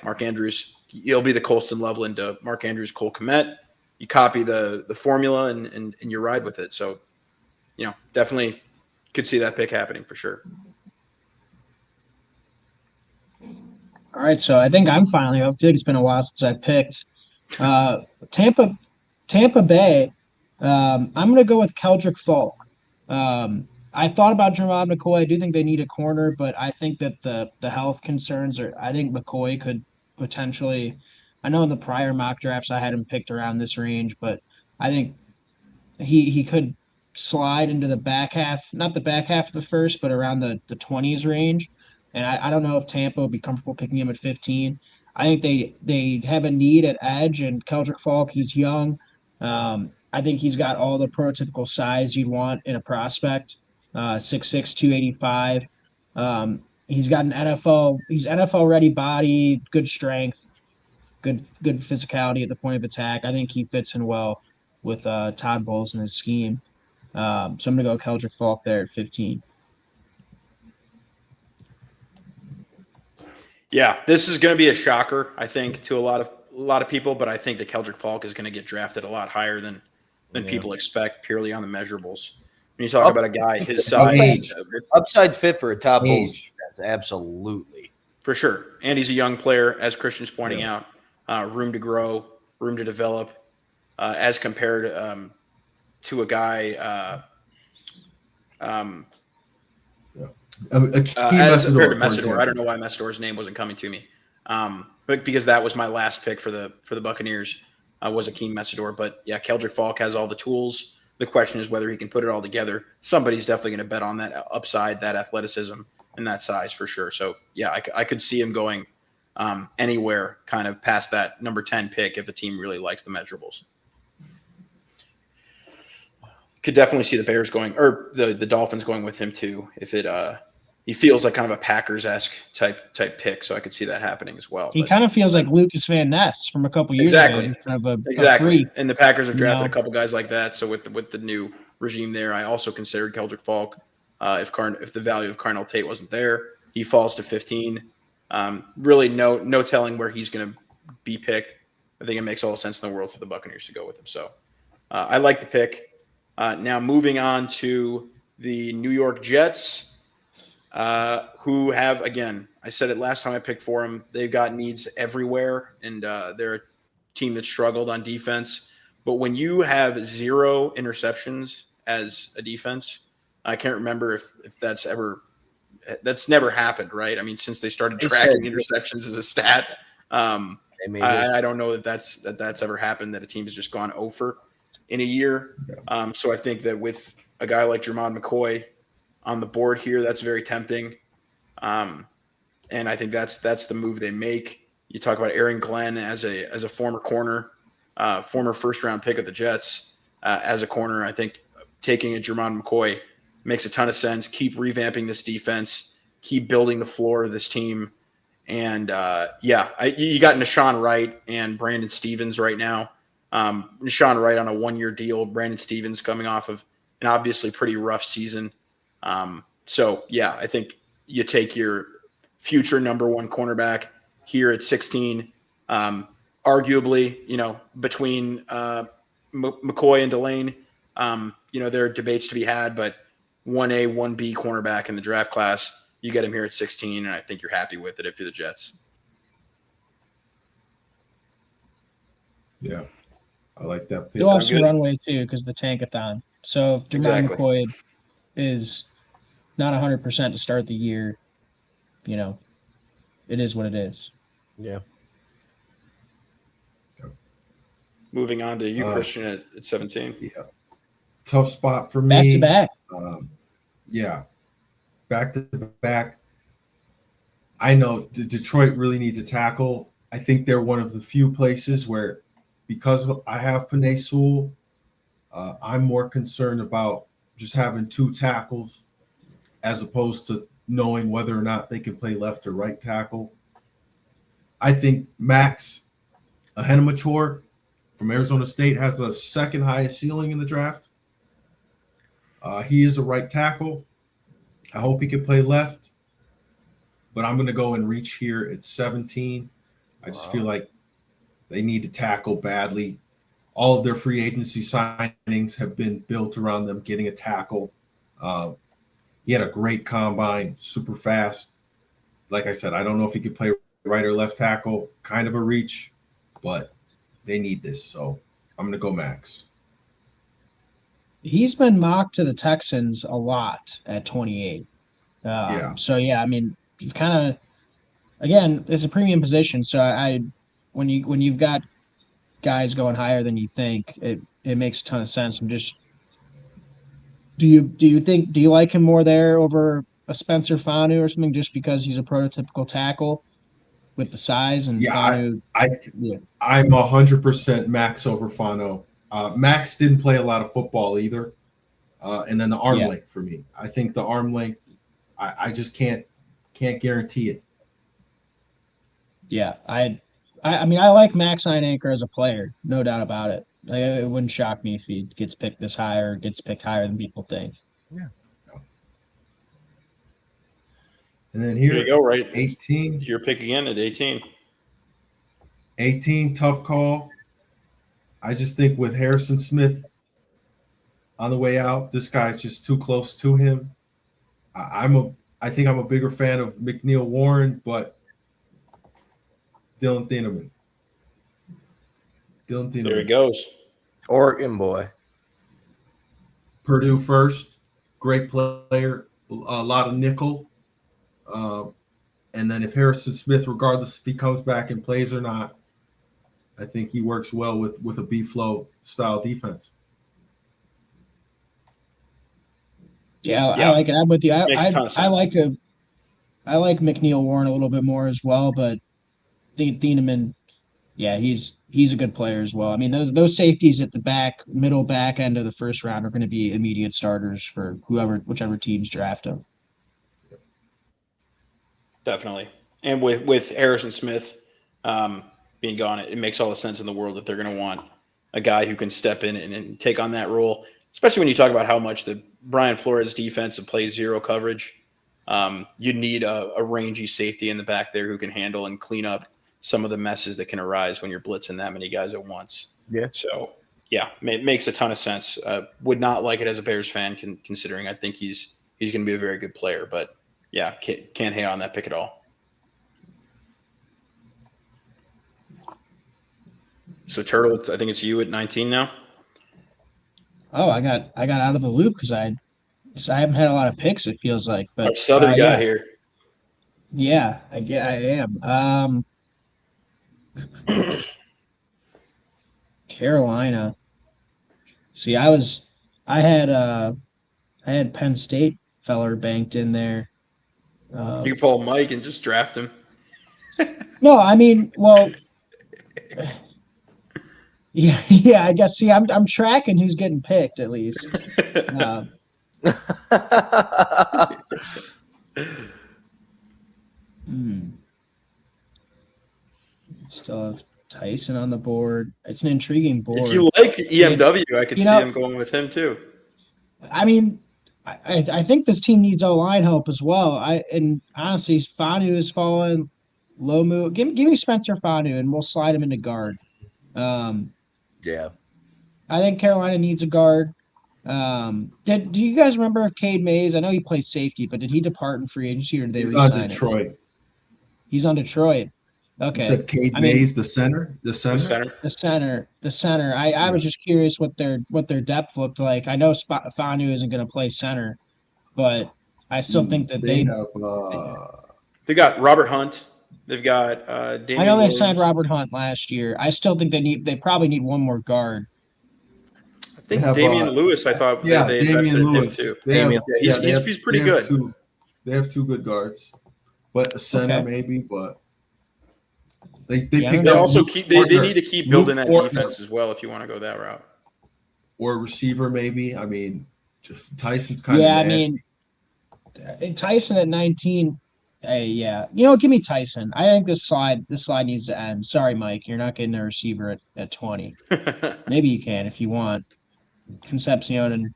Mark Andrews. He'll be the Colston Loveland to Mark Andrews, Cole Kmet. You copy the formula and you ride with it. So, definitely could see that pick happening for sure. All right, so I think I'm finally up. I feel like it's been a while since I picked. Tampa Bay, I'm going to go with Keldrick Falk. I thought about Jermod McCoy. I do think they need a corner, but I think that the health concerns I think McCoy could potentially – I know in the prior mock drafts I had him picked around this range, but I think he could slide into the back half, not the back half of the first, but around the 20s range. And I don't know if Tampa would be comfortable picking him at 15. I think they have a need at edge, and Keldrick Falk, he's young. I think he's got all the prototypical size you'd want in a prospect, 6'6", 285. He's got he's NFL-ready body, good strength, good physicality at the point of attack. I think he fits in well with Todd Bowles and his scheme. So I'm going to go Keldrick Falk there at 15. Yeah, this is going to be a shocker, I think, to a lot of people, but I think that Keldrick Falk is going to get drafted a lot higher than people expect purely on the measurables. When you talk about a guy his size, upside fit for a top Bowles defense, absolutely. For sure. And he's a young player, as Christian's pointing out, room to grow, room to develop, as compared to a guy as compared to Messidor. I don't know why Messidor's name wasn't coming to me, but because that was my last pick for the Buccaneers was Akeem Messidor. But yeah, Keldrick Falk has all the tools, The question is whether he can put it all together. Somebody's definitely going to bet on that upside, that athleticism, and that size for sure. So, yeah, I could see him going anywhere kind of past that number 10 pick if a team really likes the measurables. Could definitely see the Bears going, or the Dolphins going with him too, if it he feels like kind of a Packers-esque type pick, so I could see that happening as well. He kind of feels like Lucas Van Ness from a couple years Exactly. ago. He's kind of a exactly. freak. And the Packers have drafted You know? a couple guys like that. So with the new regime there, I also considered Keldrick Falk. If the value of Carnell Tate wasn't there, he falls to 15. Really, no telling where he's going to be picked. I think it makes all the sense in the world for the Buccaneers to go with him. So I like the pick. Now moving on to the New York Jets. Who have, again, I said it last time I picked for them, they've got needs everywhere, and they're a team that struggled on defense. But when you have 0 interceptions as a defense, I can't remember if that's never happened, right? I mean, since they started tracking interceptions as a stat, I don't know that's ever happened, that a team has just gone over in a year. So I think that with a guy like Jermon McCoy on the board here, that's very tempting. And I think that's the move they make. You talk about Aaron Glenn as a former corner, former first-round pick of the Jets as a corner. I think taking a Jermon McCoy makes a ton of sense. Keep revamping this defense. Keep building the floor of this team. And, you got Nashawn Wright and Brandon Stevens right now. Nashawn Wright on a 1-year deal. Brandon Stevens coming off of an obviously pretty rough season. I think you take your future number 1 cornerback here at 16. Arguably, between McCoy and Delane, there are debates to be had, but 1A, 1B cornerback in the draft class, you get him here at 16, and I think you're happy with it if you're the Jets. Yeah, I like that pick. He'll have some runway too because the tankathon. So if Jermon McCoy is not 100% to start the year, it is what it is. Yeah. Moving on to you, Christian, at 17. Yeah. Tough spot for Back me. to back. Back to back. I know Detroit really needs a tackle. I think they're one of the few places where, because I have Penei Sewell, I'm more concerned about just having 2 tackles as opposed to knowing whether or not they can play left or right tackle. I think Max Ahenemacher from Arizona State has the 2nd highest ceiling in the draft. He is a right tackle. I hope he can play left, but I'm going to go and reach here at 17. I just feel like they need to tackle badly. All of their free agency signings have been built around them getting a tackle. He had a great combine, super fast. Like I said, I don't know if he could play right or left tackle, kind of a reach, but they need this. So I'm going to go Max. He's been mocked to the Texans a lot at 28. You've kind of, again, it's a premium position. So when you've got guys going higher than you think, it makes a ton of sense. I'm just, do you like him more there over a Spencer Fanu or something, just because he's a prototypical tackle with the size? And I'm 100% Max over Fano. Max didn't play a lot of football either. And then the arm length for me. I think the arm length, I just can't guarantee it. Yeah, I like Max Einanker as a player, no doubt about it. It wouldn't shock me if he gets picked this high or gets picked higher than people think. Yeah. And then here you go, right? 18. Your pick again at 18. 18, tough call. I just think with Harrison Smith on the way out, this guy's just too close to him. I think I'm a bigger fan of McNeil Warren, but Dylan Thieneman. There he goes. Oregon boy. Purdue first, great player, a lot of nickel. And then if Harrison Smith, regardless if he comes back and plays or not, I think he works well with a B-flow style defense. Yeah, I Yeah. like it. I'm with you. Makes a ton of sense. I like McNeil Warren a little bit more as well, but Thieneman, yeah, he's a good player as well. I mean, those safeties at the middle back end of the first round are going to be immediate starters for whichever teams draft them. Definitely. And with Harrison Smith being gone, it makes all the sense in the world that they're going to want a guy who can step in and take on that role, especially when you talk about how much the Brian Flores defense plays zero coverage. You need a rangy safety in the back there who can handle and clean up some of the messes that can arise when you're blitzing that many guys at once. Yeah. So, yeah, makes a ton of sense. Would not like it as a Bears fan, considering I think he's going to be a very good player. But, yeah, can't hate on that pick at all. So, Turtle, I think it's you at 19 now. Oh, I got out of the loop because I haven't had a lot of picks. It feels like, Our but Southern guy yeah, here. yeah, I am. Carolina. See, I had Penn State feller banked in there. You can pull Mike and just draft him. No, I mean, well, yeah. I guess. See, I'm tracking who's getting picked at least. Still have Tyson on the board. It's an intriguing board. If you like EMW, I could see him going with him too. I mean, I think this team needs O-line help as well. And honestly, Fanu is falling. Lomu, give me Spencer Fanu, and we'll slide him into guard. Yeah. I think Carolina needs a guard. Do you guys remember Cade Mays? I know he plays safety, but did he depart in free agency or did they re-sign him? Detroit. He's on Detroit. Okay. You said Cade Mays, the center? The center. The center. I was just curious what their depth looked like. I know Fanu isn't going to play center, but I still think that they got Robert Hunt. They've got Damian I know they Williams. signed Robert Hunt last year. I still think they probably need one more guard. I think Damian Lewis, I thought they invested in him too. He's pretty good. They have two good guards. But a center maybe, but they need to keep building that defense as well if you want to go that route. Or a receiver maybe. I mean, just Tyson's kind of nasty. I mean, Tyson at 19. Hey, yeah. Give me Tyson. I think this slide needs to end. Sorry, Mike. You're not getting a receiver at 20. Maybe you can if you want. Concepcion and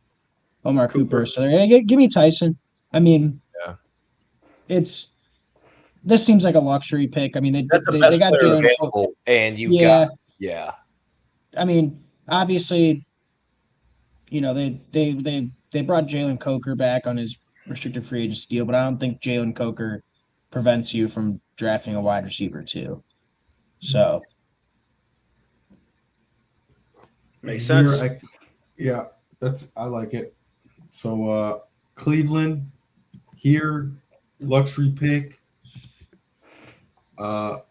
Omar Cooper. So give me Tyson. I mean, this seems like a luxury pick. I mean, they got Jalen available, and got. I mean, obviously, they brought Jalen Coker back on his restricted free agency deal, but I don't think Jalen Coker prevents you from drafting a wide receiver too. So makes sense. I like it. So Cleveland here, luxury pick. I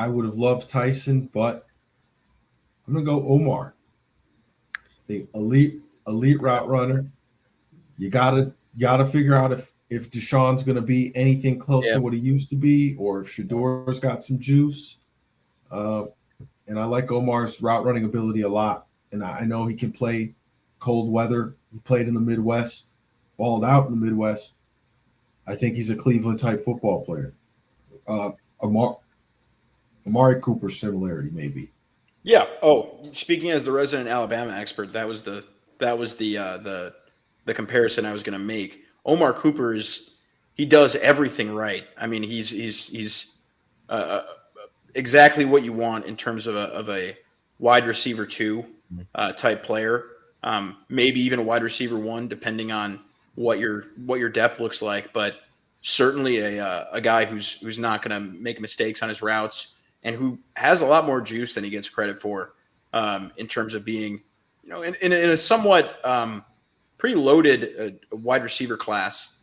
would have loved Tyson, but I'm gonna go Omar. The elite route runner. You gotta figure out if Deshaun's gonna be anything close to what he used to be, or if Shador's got some juice. And I like Omar's route running ability a lot. And I know he can play cold weather. He played in the Midwest, balled out in the Midwest. I think he's a Cleveland type football player. Amari Cooper similarity, maybe. Yeah. Oh, speaking as the resident Alabama expert, that was the comparison I was going to make. Omar Cooper he does everything right. I mean, he's exactly what you want in terms of a wide receiver 2 type player. Maybe even a wide receiver 1, depending on what your depth looks like. But certainly a guy who's not going to make mistakes on his routes and who has a lot more juice than he gets credit for in terms of being, in a somewhat pretty loaded wide receiver class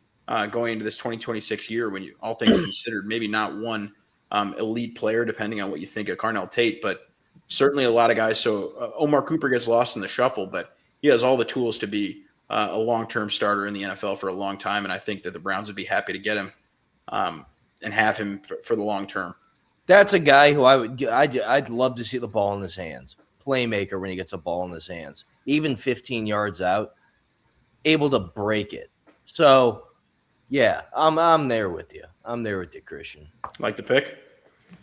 going into this 2026 year when all things considered, maybe not one elite player, depending on what you think of Carnell Tate, but certainly a lot of guys. So Omar Cooper gets lost in the shuffle, but he has all the tools to be a long-term starter in the NFL for a long time, and I think that the Browns would be happy to get him and have him for the long term. That's a guy who I'd love to see the ball in his hands. Playmaker when he gets a ball in his hands, even 15 yards out, able to break it. So, yeah, I'm there with you. I'm there with you, Christian. Like the pick?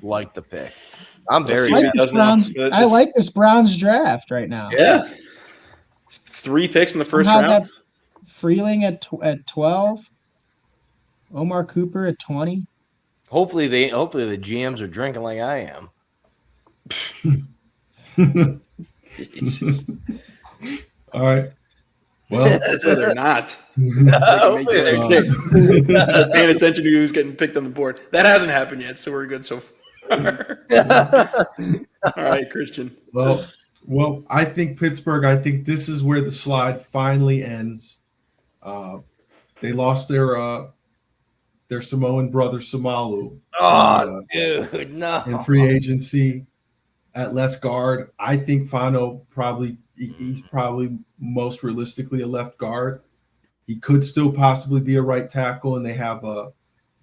Like the pick. I'm Let's very. see I what like he this does now. Browns. I like this Browns draft right now. Yeah. 3 picks in the first Somehow round. that Freeling at 12, Omar Cooper at 20. Hopefully the GMs are drinking like I am. Jesus. All right. Well, Hopefully they're not. Hopefully They're they're- paying attention to who's getting picked on the board. That hasn't happened yet, so we're good so far. All right, Christian. well, I think Pittsburgh. I think this is where the slide finally ends. They lost their Samoan brother Samalu Dude, no. in free agency at left guard. I think Fano he's probably most realistically a left guard. He could still possibly be a right tackle, and they have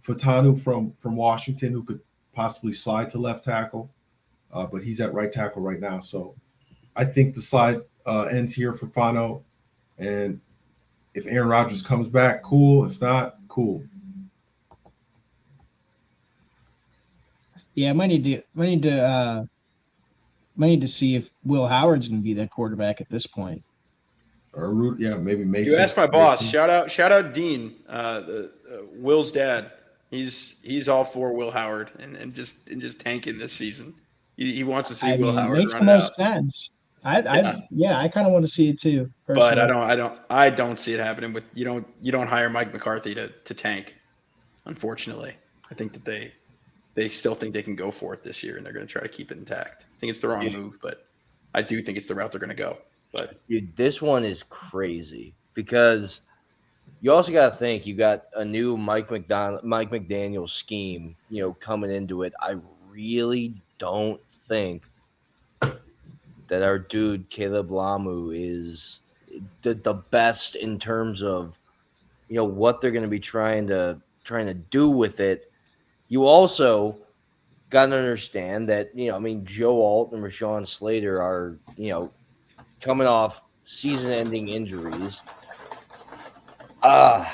Fatanu from Washington who could possibly slide to left tackle, but he's at right tackle right now. So I think the slide ends here for Fano, and if Aaron Rodgers comes back, cool. If not, cool. Yeah, might need to see if Will Howard's going to be that quarterback at this point. Or maybe Mason. You asked my boss. Mason. Shout out Dean, Will's dad. He's all for Will Howard and just tanking this season. He wants to see Will Howard makes run the it most out. sense. I kind of want to see it too. But personally. I don't see it happening with you don't hire Mike McCarthy to tank. Unfortunately, I think that they still think they can go for it this year, and they're going to try to keep it intact. I think it's the wrong move, but I do think it's the route they're going to go. But Dude, this one is crazy because you also got to think you got a new Mike McDaniel scheme, coming into it. I really don't think that our dude Caleb Lamu is the best in terms of what they're going to be trying to do with it. You also got to understand that Joe Alt and Rashawn Slater are coming off season-ending injuries. Where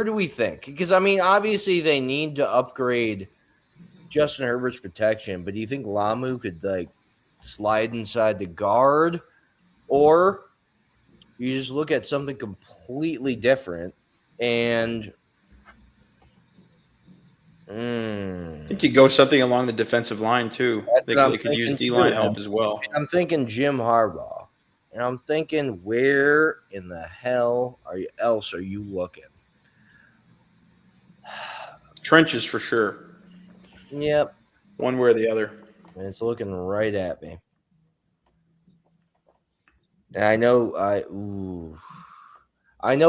do we think? Because obviously they need to upgrade Justin Herbert's protection, but do you think Lamu could slide inside the guard, or you just look at something completely different and I think you go something along the defensive line too. They could use D-line help as well. I'm thinking Jim Harbaugh, and I'm thinking, where in the hell are you looking? Trenches for sure. Yep, One way or the other. and it's looking right at me. And I know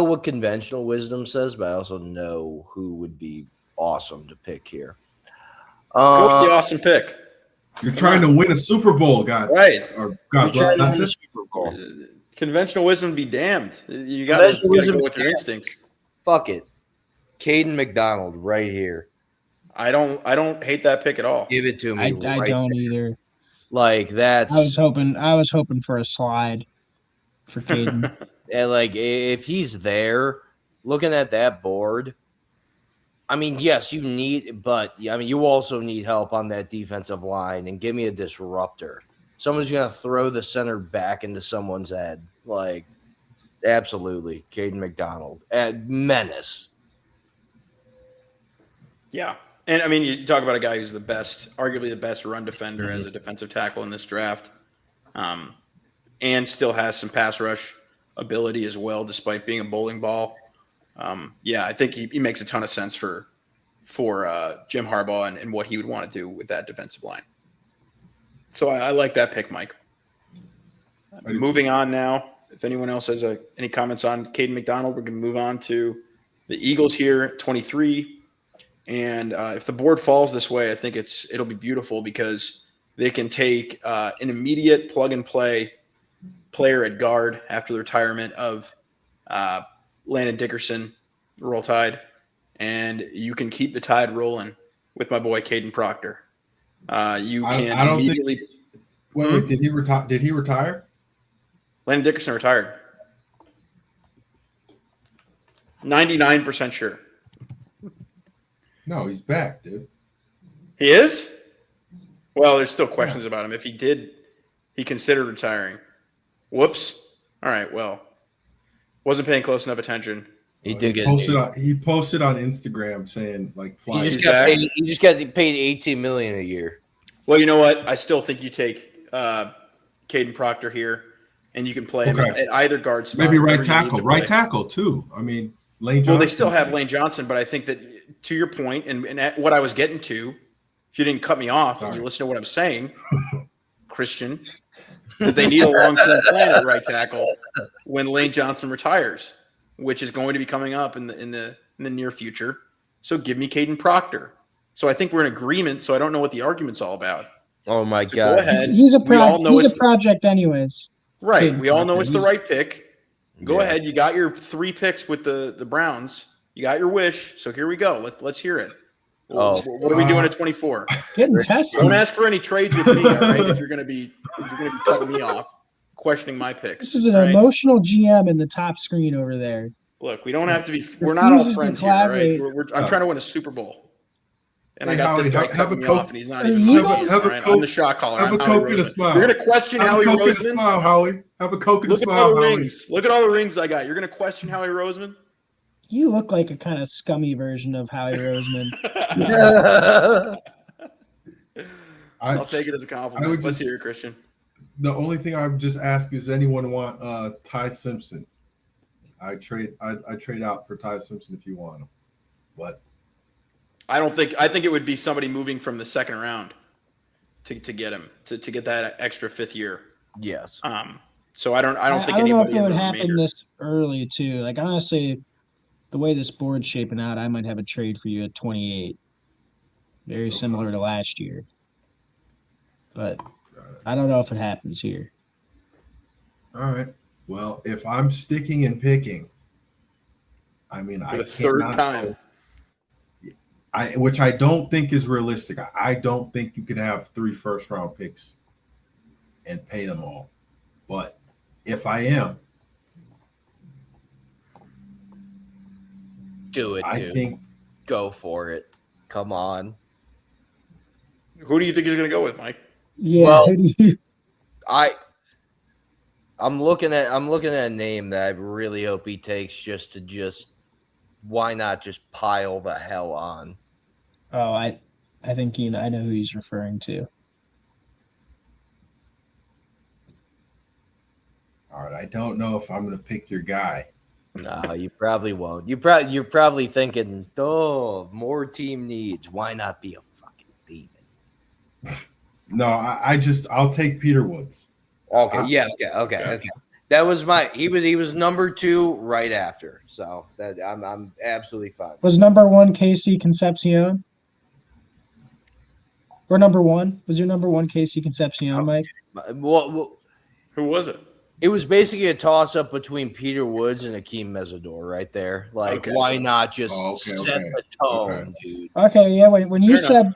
what conventional wisdom says, but I also know who would be awesome to pick here. Go with the awesome pick. You're trying to win a Super Bowl, God. Right. Or I'm God trying to bless win the it. Super Bowl. Conventional wisdom be damned. You got Conventional to wisdom go be with your damned. instincts. Fuck it, Caden McDonald right here. I don't hate that pick at all. Give it to me. I right don't there. either. That's I was hoping for a slide for Caden. and if he's there, looking at that board. Yes, you need, but you also need help on that defensive line, and give me a disruptor. Someone's going to throw the center back into someone's head. Absolutely. Caden McDonald. Menace. Yeah. And you talk about a guy who's arguably the best run defender as a defensive tackle in this draft, and still has some pass rush ability as well, despite being a bowling ball. I think he makes a ton of sense for Jim Harbaugh and what he would want to do with that defensive line. So I like that pick, Mike. Moving on now. If anyone else has any comments on Caden McDonald, we're going to move on to the Eagles here at 23. And if the board falls this way, I think it'll be beautiful because they can take an immediate plug and play player at guard after the retirement of Landon Dickerson, Roll Tide, and you can keep the Tide rolling with my boy Caden Proctor. You can I don't think- immediately. Wait, did he retire? Did he retire? Landon Dickerson retired. 99% sure. No, he's back, dude. He is? Well, there's still questions about him. If he did, he considered retiring. Whoops. All right, well, wasn't paying close enough attention. He did get. He posted on Instagram saying like He flying. just He's got back. paid. He just got paid $18 million a year. Well, you know what? I still think you take Caden Proctor here, and you can play him Okay. at either guard spot. Maybe wherever right you need tackle. to Right play. tackle too. I mean, Lane Johnson. Well, they still have Lane Johnson, but I think that to your point, and at what I was getting to, if you didn't cut me off and Sorry. you listen to what I'm saying, Christian, that they need a long-term plan at right tackle when Lane Johnson retires, which is going to be coming up in the near future. So give me Caden Proctor. So I think we're in agreement. So I don't know what the argument's all about. Oh my So god! go ahead. He's a We all know he's it's a project anyways. Right. Caden We all know Proctor. it's the He's- right pick. Go Yeah. ahead. You got your 3 picks with the Browns. You got your wish. So here we go. Let's hear it. Oh. What are we doing at 24? Getting tested. Don't ask for any trades with me, all right? If you're gonna be cutting me off, questioning my picks. This is an all right? emotional GM in the top screen over there. Look, we don't have to be. We're not all Refuses to friends here, all right? collaborate. I'm trying to win a Super Bowl, and I Hey, got this Howie, guy have cutting a me Coke- off, and he's not Are even. you- my have a all right? Coke- I'm the shot caller. have I'm a Howie Coke and a Roseman. smile. You're gonna question Have Howie a Coke and a Roseman. smile, Howie. Have a Coke and a Look at all smile, the Howie. rings. Look at all the rings I got. You're gonna question Howie Roseman? You look like a kind of scummy version of Howie Roseman. I'll take it as a I compliment. would Let's just- hear it, Christian. The only thing I would just ask is anyone want Ty Simpson? I trade out for Ty Simpson if you want him. But I think it would be somebody moving from the second round to get him to get that extra 5th year. Yes. So I don't think I don't know if anybody it in would the happen remainder. this early too. Like honestly, the way this board's shaping out, I might have a trade for you at 28. Very similar to last year. But I don't know if it happens here. all right. Well, if I'm sticking and picking, I mean For I the third cannot time. which I don't think is realistic. I don't think you could have 3 first-round picks and pay them all. But if I am, Do it, I dude. think Go for it. Come on. Who do you think he's going to go with, Mike? Yeah. Well- who do you- I'm looking at a name that I really hope he takes just why not just pile the hell on. Oh, I think I know who he's referring to. all right, I don't know if I'm going to pick your guy. No, you probably won't. You're probably thinking, oh, more team needs. Why not be a fucking demon? No, I'll take Peter Woods. Okay, yeah, okay. That was he was number 2 right after. So that I'm absolutely fine. Was number 1 Casey Concepcion? Or number 1? Was your number 1 Casey Concepcion, Mike? Well, Who was it? it was basically a toss up between Peter Woods and Akeem Mesidor right there. Like, Okay. why not just Oh, okay, set okay. the tone, Okay. dude? Okay, yeah. When you Fair said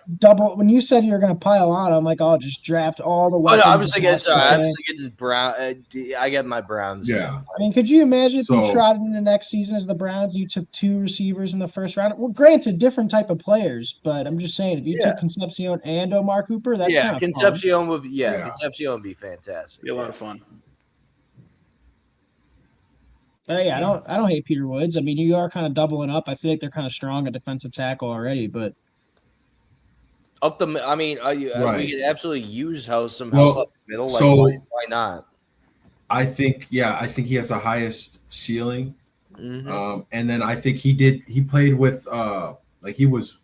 when you said you're gonna pile on, I'm like, oh, just draft all the Oh, weapons. no, I was thinking, possible. I was thinking Brown. I get my Browns. Yeah. I mean, could you imagine if you So- trotted into next season as the Browns, you took 2 receivers in the first round? Well, granted, different type of players, but I'm just saying, if you Yeah. took Concepcion and Omar Cooper, that's yeah, kind of Concepcion would be. Yeah, Yeah. Concepcion would be fantastic. Be a lot of fun. But yeah, I don't hate Peter Woods. I mean, you are kind of doubling up. I feel like they're kind of strong at defensive tackle already, but Up the. I mean, we Right. could absolutely use some Well, help up the middle. Like, so- why not? I think he has the highest ceiling. Mhm. And then I think he played with he was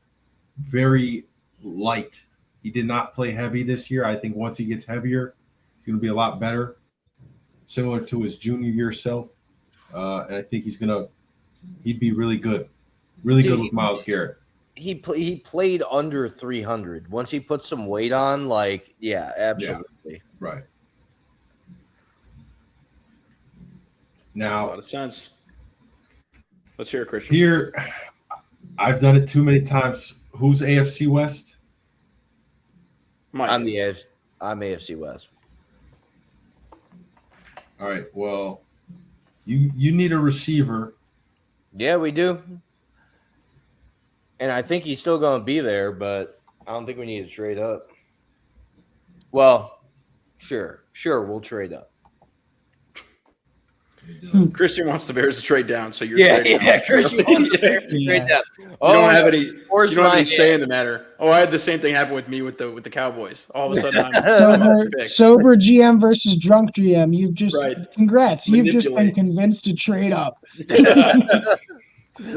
very light. He did not play heavy this year. I think once he gets heavier, he's going to be a lot better, similar to his junior year self. And I think he'd be really good Dude, with Myles Garrett. He played under 300. Once he put some weight on, like, yeah, absolutely. Right. A Now, lot of sense. Let's hear it, Christian. here, I've done it too many times. Who's AFC West? Mike. I'm AFC West. All right. Well, you need a receiver. Yeah, we do. And I think he's still going to be there, but I don't think we need to trade up. Well, sure, we'll trade up. Christian wants the Bears to trade down, so you're trading Yeah, up. Christian wants the Bears to Yeah. trade down. You don't have any. You Where's don't have my any say in the matter. Oh, I had the same thing happen with me with the Cowboys. All of a sudden, I'm Sober, big. sober GM versus drunk GM. You've just Right. congrats. You've just been Manipulate. convinced to trade up.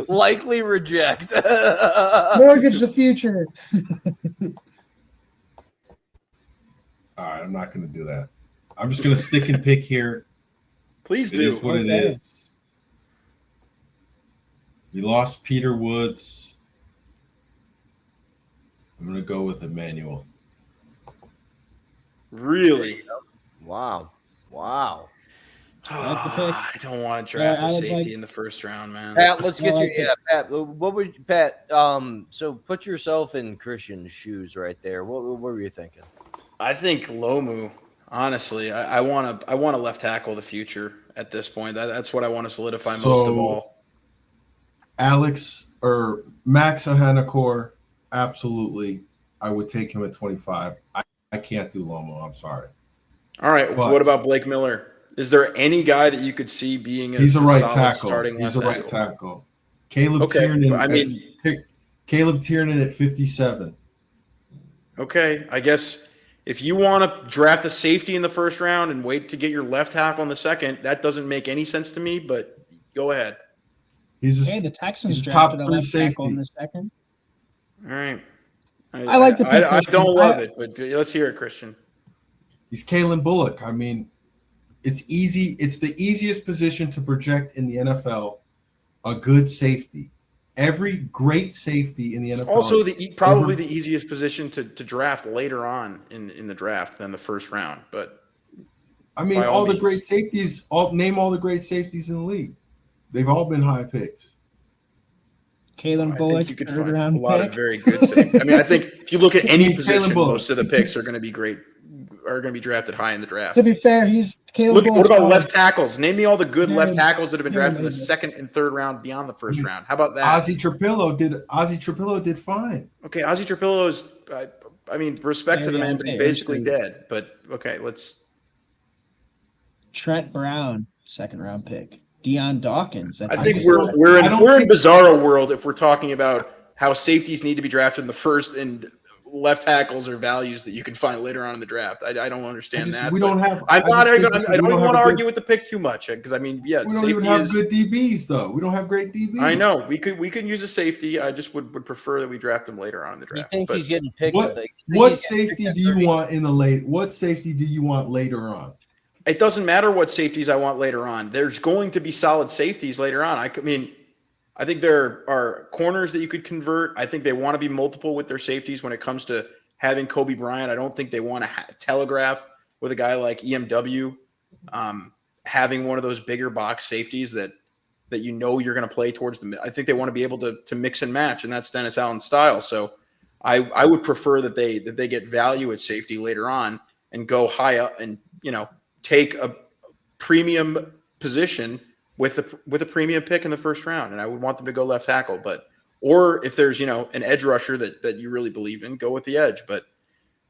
Likely reject. Mortgage the future. All right. I'm not going to do that. I'm just going to stick and pick here. Please It do. is what it Okay. is. We lost Peter Woods. I'm going to go with Emmanuel. Really? Wow. That's the pick. I don't want to draft Yeah, a I would safety like- in the first round, man. Pat, let's get I you. like it. Yeah, Pat. What would Pat? So put yourself in Christian's shoes right there. What were you thinking? I think Lomu. Honestly, I want to left tackle the future at this point. That's what I want to solidify most of So- all. Alex or Max Ahanakor, absolutely. I would take him at 25. I can't do Lomo. I'm sorry. All right. But- What about Blake Miller? Is there any guy that you could see being He's a right solid tackle. starting He's a left right tackle. Caleb Okay, Tiernan. but I mean- Caleb Tiernan at 57. Okay, I guess if you want to draft a safety in the first round and wait to get your left tackle in the second, that doesn't make any sense to me. But go ahead. He's Hey, a, the Texans he's a top drafted a three left tackle safety. in the second. All right. I like the pick, I Christian. don't love it, but let's hear it, Christian. He's Kalen Bullock. I mean, it's easy. It's the easiest position to project in the NFL. A good safety. Every great safety in the NFL. Also, is probably over- the easiest position to draft later on in the draft than the first round. But I mean, by all all the means. great safeties. Name all the great safeties in the league. They've all been high picks. Kalen I Bullock, think you could third find round a lot pick. of very good safeties. I mean, I think if you look at I any mean, Kalen position, Bullock. most of the picks are going to be great. Are going to be drafted high in the draft. To be fair, he's Caleb Look, Bullock's what about gone. left tackles? Name me all the good Very- left tackles that have been very drafted in the amazing. second and third round beyond the first round. How about that? Ozzie Trapillo did fine. Okay, Ozzie Trapillo is. I mean, respect to the Very man, but he's unfair, basically too. dead. But okay, let's. Trent Brown, second round pick. Deion Dawkins. I think just we're don't- we're I in don't we're in think- bizarro world if we're talking about how safeties need to be drafted in the first and left tackles are values that you can find later on in the draft. I don't understand that. We but don't have. I'm I not. just I think don't we even have want to a argue good- with the pick too much because I mean, yeah, We don't safety even have is. good DBs though. We don't have great DBs. I know we could use a safety. I just would prefer that we draft him later on in the He draft. thinks But he's getting picked. What- at the- What he's getting safety picked do at you 30. want in the late? What safety do you want later on? it doesn't matter what safeties I want later on. There's going to be solid safeties later on. I mean, I think there are corners that you could convert. I think they want to be multiple with their safeties when it comes to having Kobe Bryant. I don't think they want to telegraph with a guy like EMW having one of those bigger box safeties that you know you're going to play towards the. I think they want to be able to mix and match, and that's Dennis Allen's style. So I would prefer that they get value at safety later on and go high up and take a premium position with a premium pick in the first round, and I would want them to go left tackle. But or if there's an edge rusher that you really believe in, go with the edge. But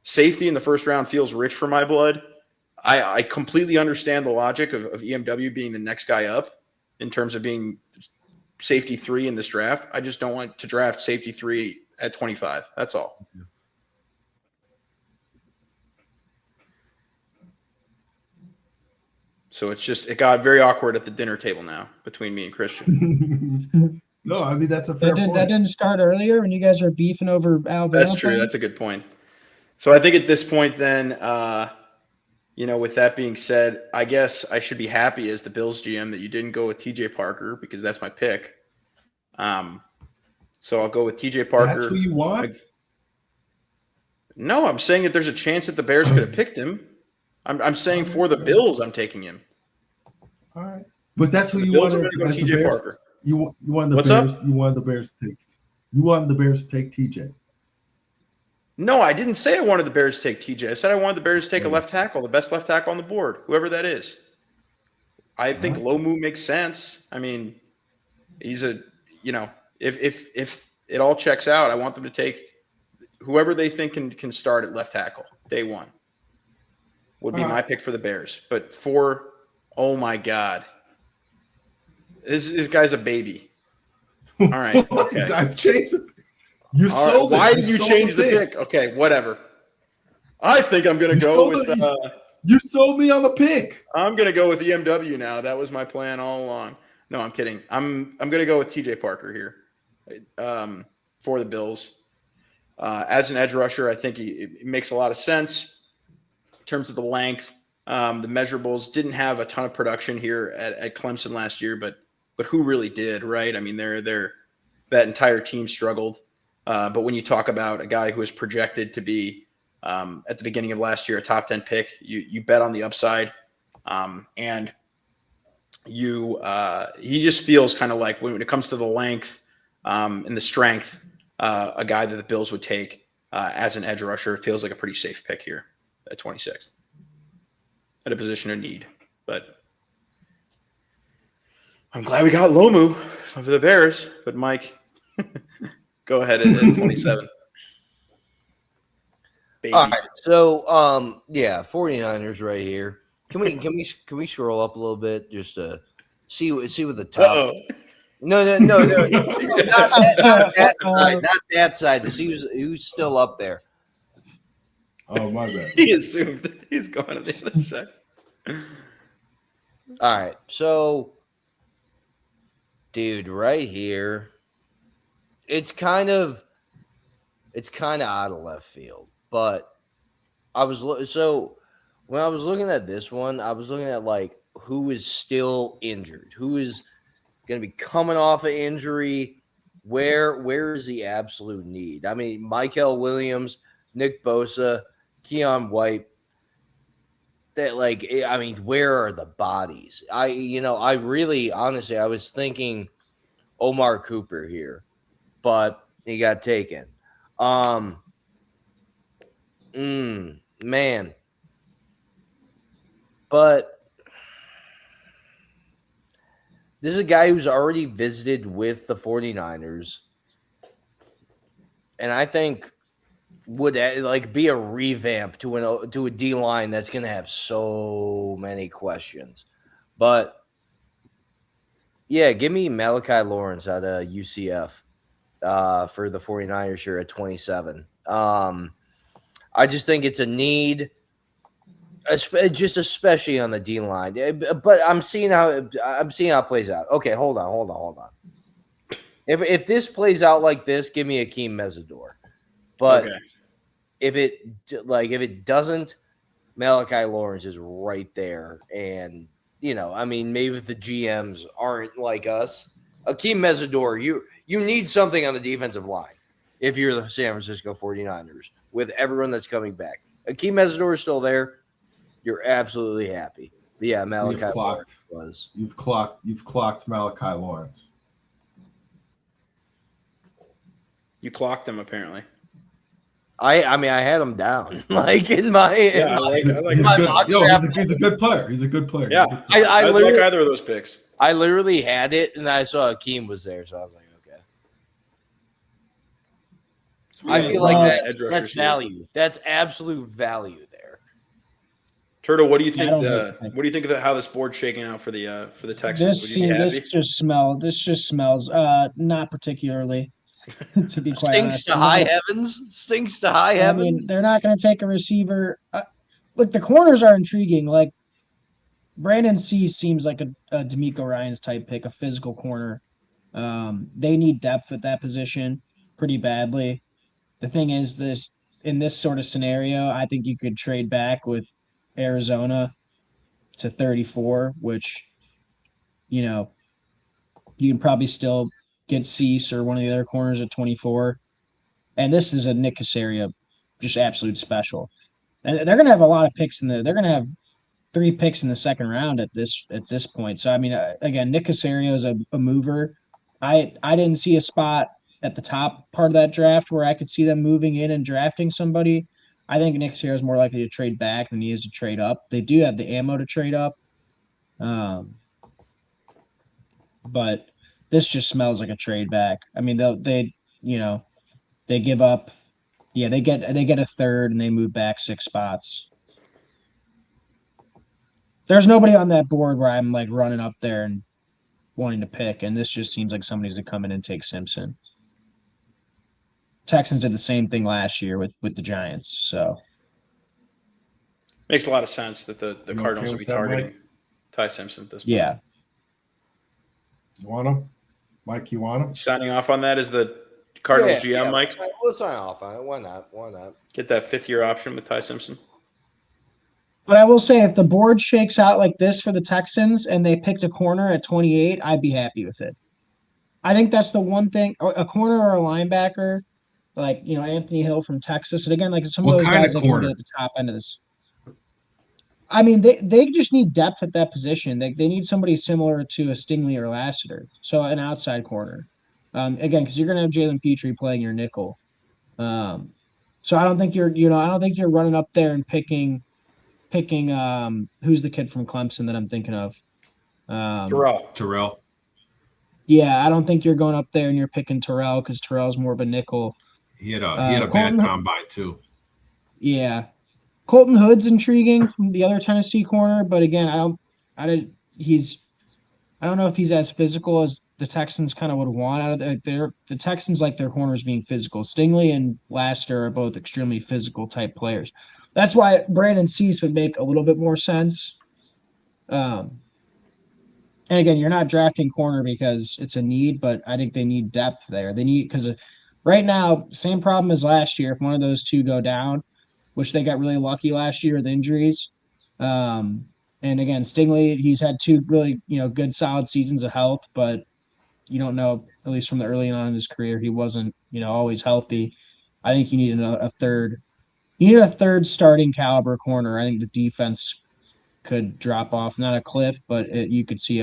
safety in the first round feels rich for my blood. I completely understand the logic of EMW being the next guy up in terms of being safety 3 in this draft. I just don't want to draft safety 3 at 25. That's all. So it got very awkward at the dinner table now between me and Christian. No, I mean that's a fair That point. didn't start earlier when you guys were beefing over Alabama. That's true. players? That's a good point. So I think at this point, then, with that being said, I guess I should be happy as the Bills GM that you didn't go with TJ Parker because that's my pick. So I'll go with TJ Parker. That's who you want. No, I'm saying that there's a chance that the Bears could have picked him. I'm saying for the Bills, I'm taking him. All right. But that's who The you Bills are wanted going to go as the TJ Bears. Parker. You wanted the What's Bears. up? You wanted the Bears to take. You wanted the Bears to take TJ. No, I didn't say I wanted the Bears to take TJ. I said I wanted the Bears to take a Right. left tackle, the best left tackle on the board, whoever that is. I think right. Lomu makes sense. I mean, he's a, if it all checks out, I want them to take whoever they think can start at left tackle day one. Would be my pick for the Bears. But oh my God, this guy's a baby. All right, okay. I've changed it. You All right, sold it. why did you sold change the pick? Okay, whatever. I think I'm going to You go sold with. it. You sold me on the pick. I'm going to go with EMW now. That was my plan all along. No, I'm kidding. I'm going to go with TJ Parker here for the Bills. As an edge rusher, I think it makes a lot of sense in terms of the length. The measurables didn't have a ton of production here at Clemson last year, but who really did, right? I mean, that entire team struggled. But when you talk about a guy who is projected to be at the beginning of last year a top 10 pick, you bet on the upside, and he just feels kind of like when it comes to the length and the strength, a guy that the Bills would take as an edge rusher. Feels like a pretty safe pick here at 26th at a position of need. But I'm glad we got Lomu for the Bears. But Mike, go ahead at 27. Baby. All right, so 49ers right here. Can we scroll up a little bit just to see what the top? Uh-oh. No, not that side, not that side. To see who's still up there. Oh my bad. He assumed that he's going to the other side. All right, so dude, right here, it's kind of out of left field, but when I was looking at this one, I was looking at like who is still injured, who is going to be coming off an injury, where is the absolute need? I mean, Michael Williams, Nick Bosa, Keon White. Where are the bodies? I really, honestly, I was thinking Omar Cooper here, but he got taken. Man. But this is a guy who's already visited with the 49ers, and I think would be a revamp to a D line that's going to have so many questions. But yeah, give me Malachi Lawrence out of UCF for the 49ers here at 27. I just think it's a need, just especially on the D line. But I'm seeing how it plays out. Okay, hold on. If this plays out like this, give me Akeem Mesidor. But Okay. if it doesn't, Malachi Lawrence is right there. And maybe if the GMs aren't like us, Akeem Mesidor, you need something on the defensive line if you're the San Francisco 49ers with everyone that's coming back. Akeem Mesidor is still there. You're absolutely happy. But yeah, Malachi Lawrence was. You've clocked Malachi Lawrence. You clocked him apparently. I had him down in my Yeah, I like my He's, mock good. draft. He's a good player. He's a good player. Yeah. He's a good player. I like literally- either of those picks. I literally had it, and I saw Akeem was there, so I was like, okay. I feel like Edge rushers that's here. value. That's absolute value there. Turtle, what do you think? I don't What do you think of how this board's shaking out for the Texans? Would you be This happy? just smells not particularly, to be quite Stinks honest. to high heavens. Stinks to high I mean, heavens. they're not going to take a receiver. Look, the corners are intriguing. Like Brandon C seems like a D'Amico Ryans type pick, a physical corner. They need depth at that position pretty badly. The thing is, in this sort of scenario, I think you could trade back with Arizona to 34, which you can probably still get Cease or one of the other corners at 24. And this is a Nick Caserio, just absolute special. And they're going to have a lot of picks in there. They're going to have 3 picks in the second round at this point. So I mean, again, Nick Casario is a mover. I didn't see a spot at the top part of that draft where I could see them moving in and drafting somebody. I think Nick Casario is more likely to trade back than he is to trade up. They do have the ammo to trade up, but this just smells like a trade back. I mean, they give up. Yeah, they get a third and they move back 6 spots. There's nobody on that board where I'm like running up there and wanting to pick, and this just seems like somebody's to come in and take Simpson. Texans did the same thing last year with the Giants, so Makes a lot of sense that the You Cardinals okay would be with that, targeting Mike? Ty Simpson at this point. yeah. You want him? Mike, you want him? Signing off on that is the Cardinals GM, Mike. We'll sign off on it. Why not? Get that 5th-year option with Ty Simpson. But I will say, if the board shakes out like this for the Texans and they picked a corner at 28, I'd be happy with it. I think that's the one thing, a corner or a linebacker, like, Anthony Hill from Texas. And again, like some What of those kind guys of that can corner? get at the top end of this. I mean, they just need depth at that position. They need somebody similar to a Stingley or Lassiter. So an outside corner. Again, because you're going to have Jalen Petrie playing your nickel. So I don't think you're running up there and picking who's the kid from Clemson that I'm thinking of? Terrell. Yeah, I don't think you're going up there and you're picking Terrell because Terrell's more of a nickel. He had a Colton, bad combine too. Yeah. Colton Hood's intriguing from the other Tennessee corner, but again, I don't know if he's as physical as the Texans kind of would want out of the Texans like their corners being physical. Stingley and Laster are both extremely physical type players. That's why Brandon Cease would make a little bit more sense. And again, you're not drafting corner because it's a need, but I think they need depth there. They need, because right now, same problem as last year. If one of those two go down, which they got really lucky last year with injuries. And again, Stingley, he's had 2 really, good solid seasons of health, but you don't know, at least from the early on in his career, he wasn't, always healthy. I think you need a third. You need a third starting caliber corner. I think the defense could drop off, not a cliff, but you could see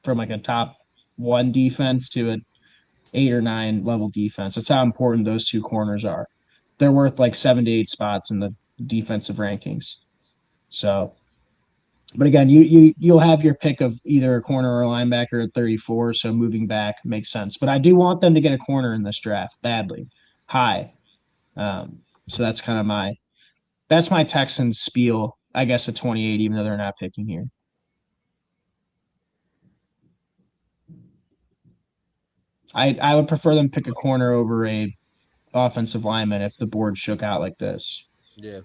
from like a top 1 defense to an 8 or 9 level defense. That's how important those 2 corners are. They're worth like 7 to 8 spots in the defensive rankings. So, but again, you'll have your pick of either a corner or a linebacker at 34. So moving back makes sense. But I do want them to get a corner in this draft badly, high. So that's kind of my Texans spiel, I guess, at 28, even though they're not picking here. I would prefer them pick a corner over a offensive lineman if the board shook out like this. Yeah.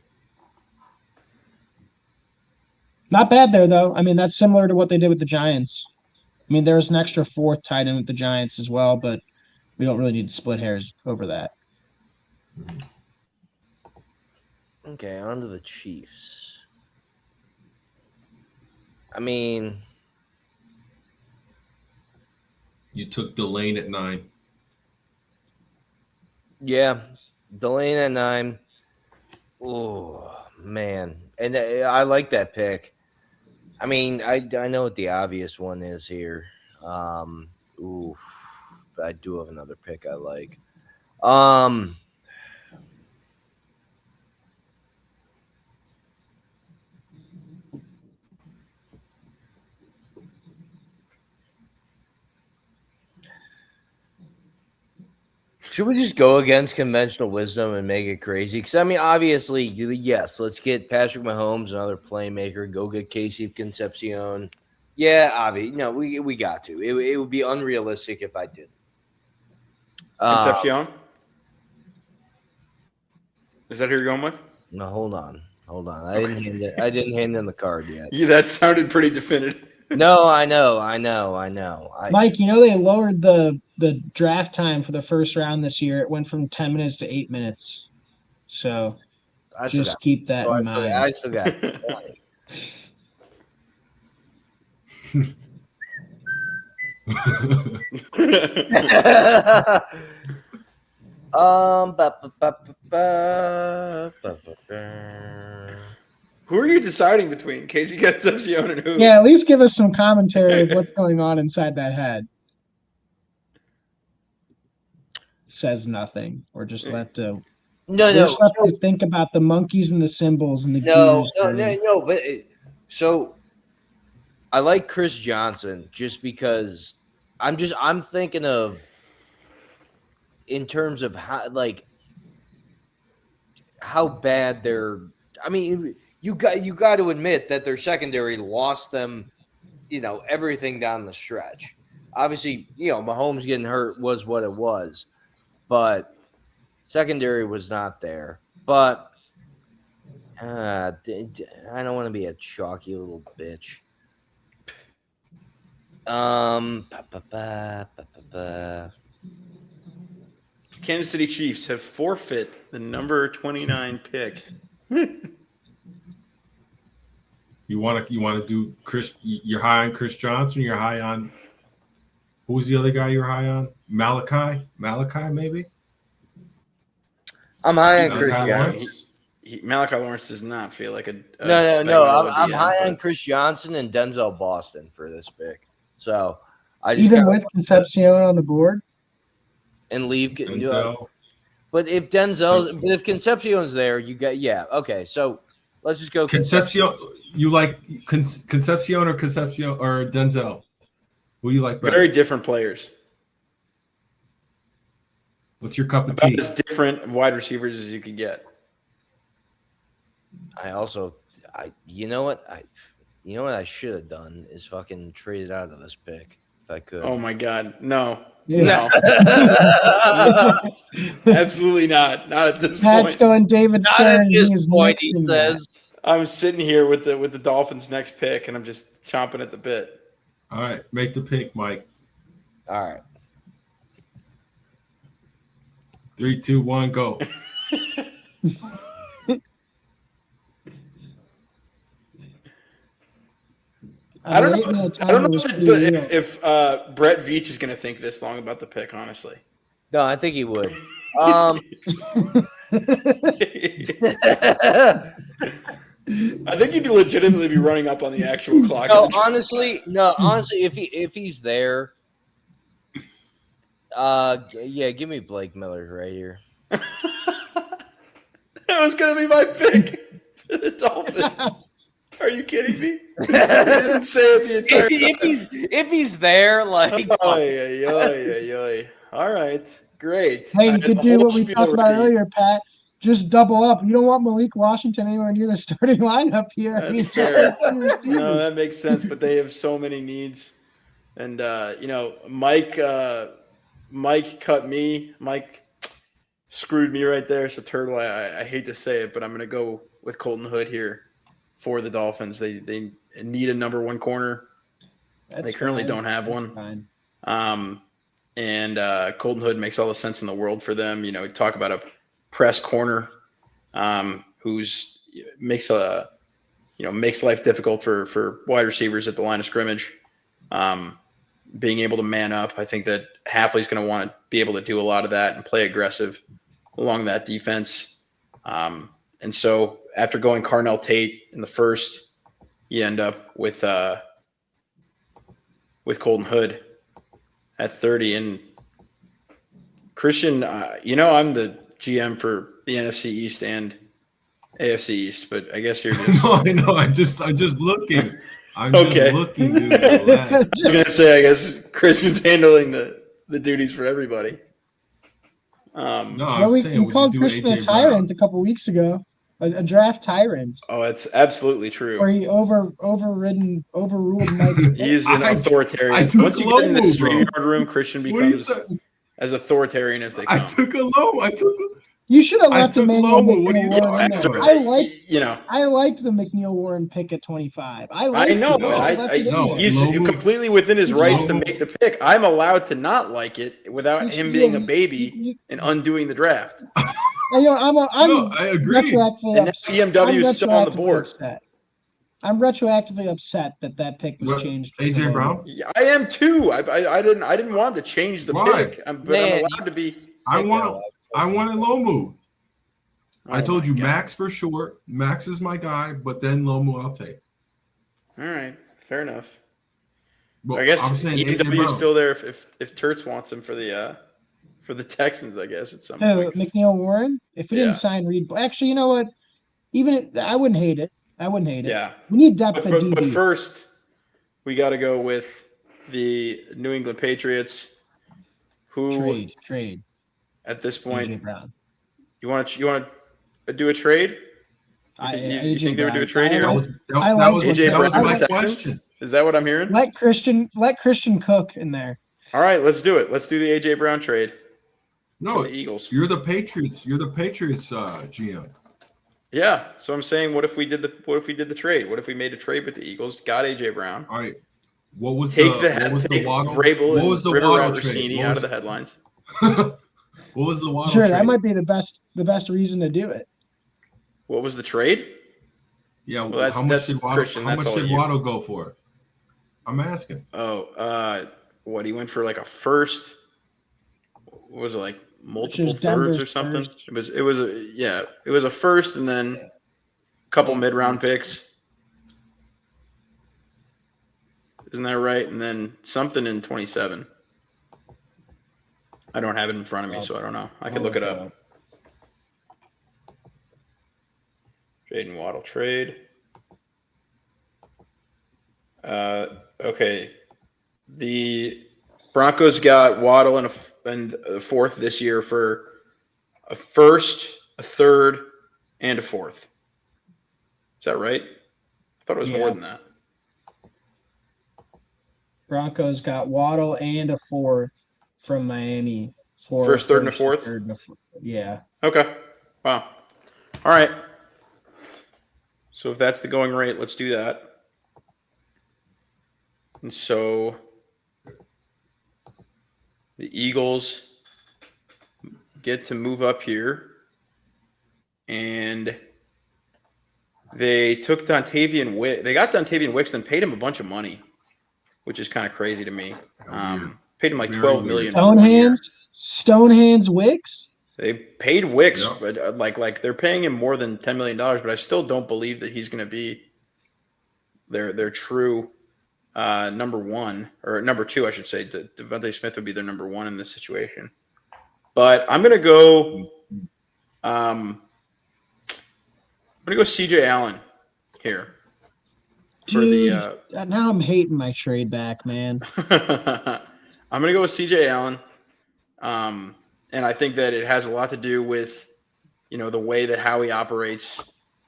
Not bad there, though. I mean, that's similar to what they did with the Giants. I mean, there was an extra 4th tight end with the Giants as well, but we don't really need to split hairs over that. Okay, on to the Chiefs. I mean, You took Delane at 9. yeah, Delane at 9. Oh, man. And I like that pick. I mean, I know what the obvious one is here. But I do have another pick I like. Should we just go against conventional wisdom and make it crazy? Because, I mean, obviously, yes, let's get Patrick Mahomes, another playmaker. Go get Casey Concepcion. Yeah, obviously. No, we got to. It would be unrealistic if I didn't. Concepcion? Is that who you're going with? No, hold on. I didn't hand in the card yet. Yeah, that sounded pretty definitive. No, I know. Mike, they lowered the draft time for the first round this year. It went from 10 minutes to 8 minutes. So just keep that in mind. I still got it. Who are you deciding between? Casey Concepcion and who? Yeah, at least give us some commentary of what's going on inside that head. Says nothing, or just left to No, we're no, just left to think about the monkeys and the symbols and the no, gears. no, no, no. But so I like Chris Johnson just because I'm thinking of in terms of how bad their. I mean, you got to admit that their secondary lost them, everything down the stretch. Obviously, Mahomes getting hurt was what it was, but secondary was not there. But I don't want to be a chalky little bitch. Kansas City Chiefs have forfeit the number 29 pick. You want to do Chris? You're high on Chris Johnson. You're high on who's the other guy you're high on? Malachi, maybe. I'm high on Malachi Chris Lawrence. Johnson. Malachi Lawrence does not feel like a No. I'm DM, high but- on Chris Johnson and Denzel Boston for this pick. So I just Even got- with Concepcion on the board, and leave. Denzel. But if if Concepcion's there, you got okay. So let's just go Concepcion. You like Concepcion or Denzel? Who do you like better? Very different players. What's your cup of About tea? as different wide receivers as you could get. You know what I should have done is fucking traded out of this pick if I could. Oh my God, no, yeah. no, absolutely not. Not at this Pat's point. going David Not Stern. at and this he is point, he mixing that. says. I'm sitting here with the Dolphins' next pick, and I'm just chomping at the bit. All right, make the pick, Mike. All right. 3, 2, 1, go. I don't Late in know. the I don't time, know it was pretty real. if Brett Veach is going to think this long about the pick. Honestly, No, I think he would. I think you'd legitimately be running up on the actual clock. honestly, if he's there, give me Blake Miller right here. That was going to be my pick for the Dolphins. Are you kidding me? I didn't say it the entire time. if he's there, like Oy, oy, oy, oy. All right, great. Hey, I you had could the do whole what we spiel talked about ready. earlier, Pat. Just double up. You don't want Malik Washington anywhere near the starting lineup here. That's fair. No, No, that makes sense, but they have so many needs. And Mike cut me. Mike screwed me right there. So Turtle, I hate to say it, but I'm gonna go with Colton Hood here for the Dolphins. They need a number one corner. They currently don't have one. Fine. And Colton Hood makes all the sense in the world for them. You talk about a press corner who's makes life difficult for wide receivers at the line of scrimmage. Being able to man up, I think that Hafley's going to want to be able to do a lot of that and play aggressive along that defense. And so after going Carnell Tate in the first, you end up with Colton Hood at 30. And Christian, I'm the GM for the NFC East and AFC East, but I guess you're just. No, I know. I'm just looking. I'm Okay. just looking, dude. Relax. I was gonna say, I guess Christian's handling the duties for everybody. No, Well, I'm we saying called do Christian a AJ tyrant Brown. a couple weeks ago, a draft tyrant, Oh, it's absolutely where true. he overruled Mike's pick. He's an I authoritarian. took Once you get in the Lobo, bro. StreamYard room, Christian What are you becomes talking- as authoritarian as they I come. took a low. You should have I left took Emmanuel Lobo. What are you McNeil Warren in talking there. about? I liked the McNeil Warren pick at 25. I know. it. No, I left it in no, there. He's Lobo- completely within his rights to Lobo- make the pick. I'm allowed to not like it without You him should being be- a baby and undoing the draft. I'm No, I agree. retroactively And now upset. BMW is I'm still on the retroactively board. upset. I'm retroactively upset that pick was What, changed. to AJ Lobo. Brown. Yeah, I am too. I didn't want him to change the Why? pick, but Man, I'm allowed to be. I wanted Lomu. I told my you God. Max for sure. Max is my guy, but then Lomu I'll take. All right, fair enough. Well, I guess I'm saying AJ EMW Brown. is still there if Turtz wants him for the Texans, I guess at some point. McNeil Warren. If we Yeah. didn't sign Reed, actually, you know what? I wouldn't hate it. I wouldn't hate it. Yeah, We need depth at but DB. first we got to go with the New England Patriots, who Trade. at this point AJ Brown. you want to do a trade? You think they would do a trade here? I That like was AJ that was Brown my to the Texans? question. Is that what I'm hearing? Let Christian cook in there. All right, let's do it. Let's do the AJ Brown trade for No, the Eagles. you're the Patriots. You're the Patriots GM. Yeah, so I'm saying, what if we did the trade? What if we made a trade with the Eagles, got AJ Brown, All right. What was take the Waddle? Vrabel What was the and River Waddle Rossini trade? out of the headlines? What was the Waddle Sure, trade? that might be the best reason to do it. What was the trade? Yeah. Well, how much that's did Waddle? Christian, How that's much all did you. Waddle go for? I'm asking. Oh, what he went for like a first? What was it, like multiple is thirds Denver's or something? first. It was a first and then a couple mid-round picks. Isn't that right? And then something in 27. I don't have it in front of me, so I don't know. I could look it up. Jaden Waddle trade. Okay. The Broncos got Waddle and a fourth this year for a first, a third, and a fourth. Is that right? I thought it was more Yeah. than that. Broncos got Waddle and a fourth from Miami for First, third, and a fourth? Yeah. Okay. Wow. All right. So if that's the going rate, let's do that. And so the Eagles get to move up here, and they took Dontavian Wicks. They got Dontavian Wicks, then paid him a bunch of money, which is kind of crazy to me. Paid him like Very $12 weird. million. for 1 year. Stonehands Wicks. They paid Wicks, Yeah. but like they're paying him more than $10 million. But I still don't believe that he's going to be their true number one, or number two, I should say. Devontae Smith would be their number one in this situation. But I'm going to go. I'm going to go C.J. Allen here for Dude, the. now I'm hating my trade back, man. I'm going to go with C.J. Allen. And I think that it has a lot to do with, the way that Howie operates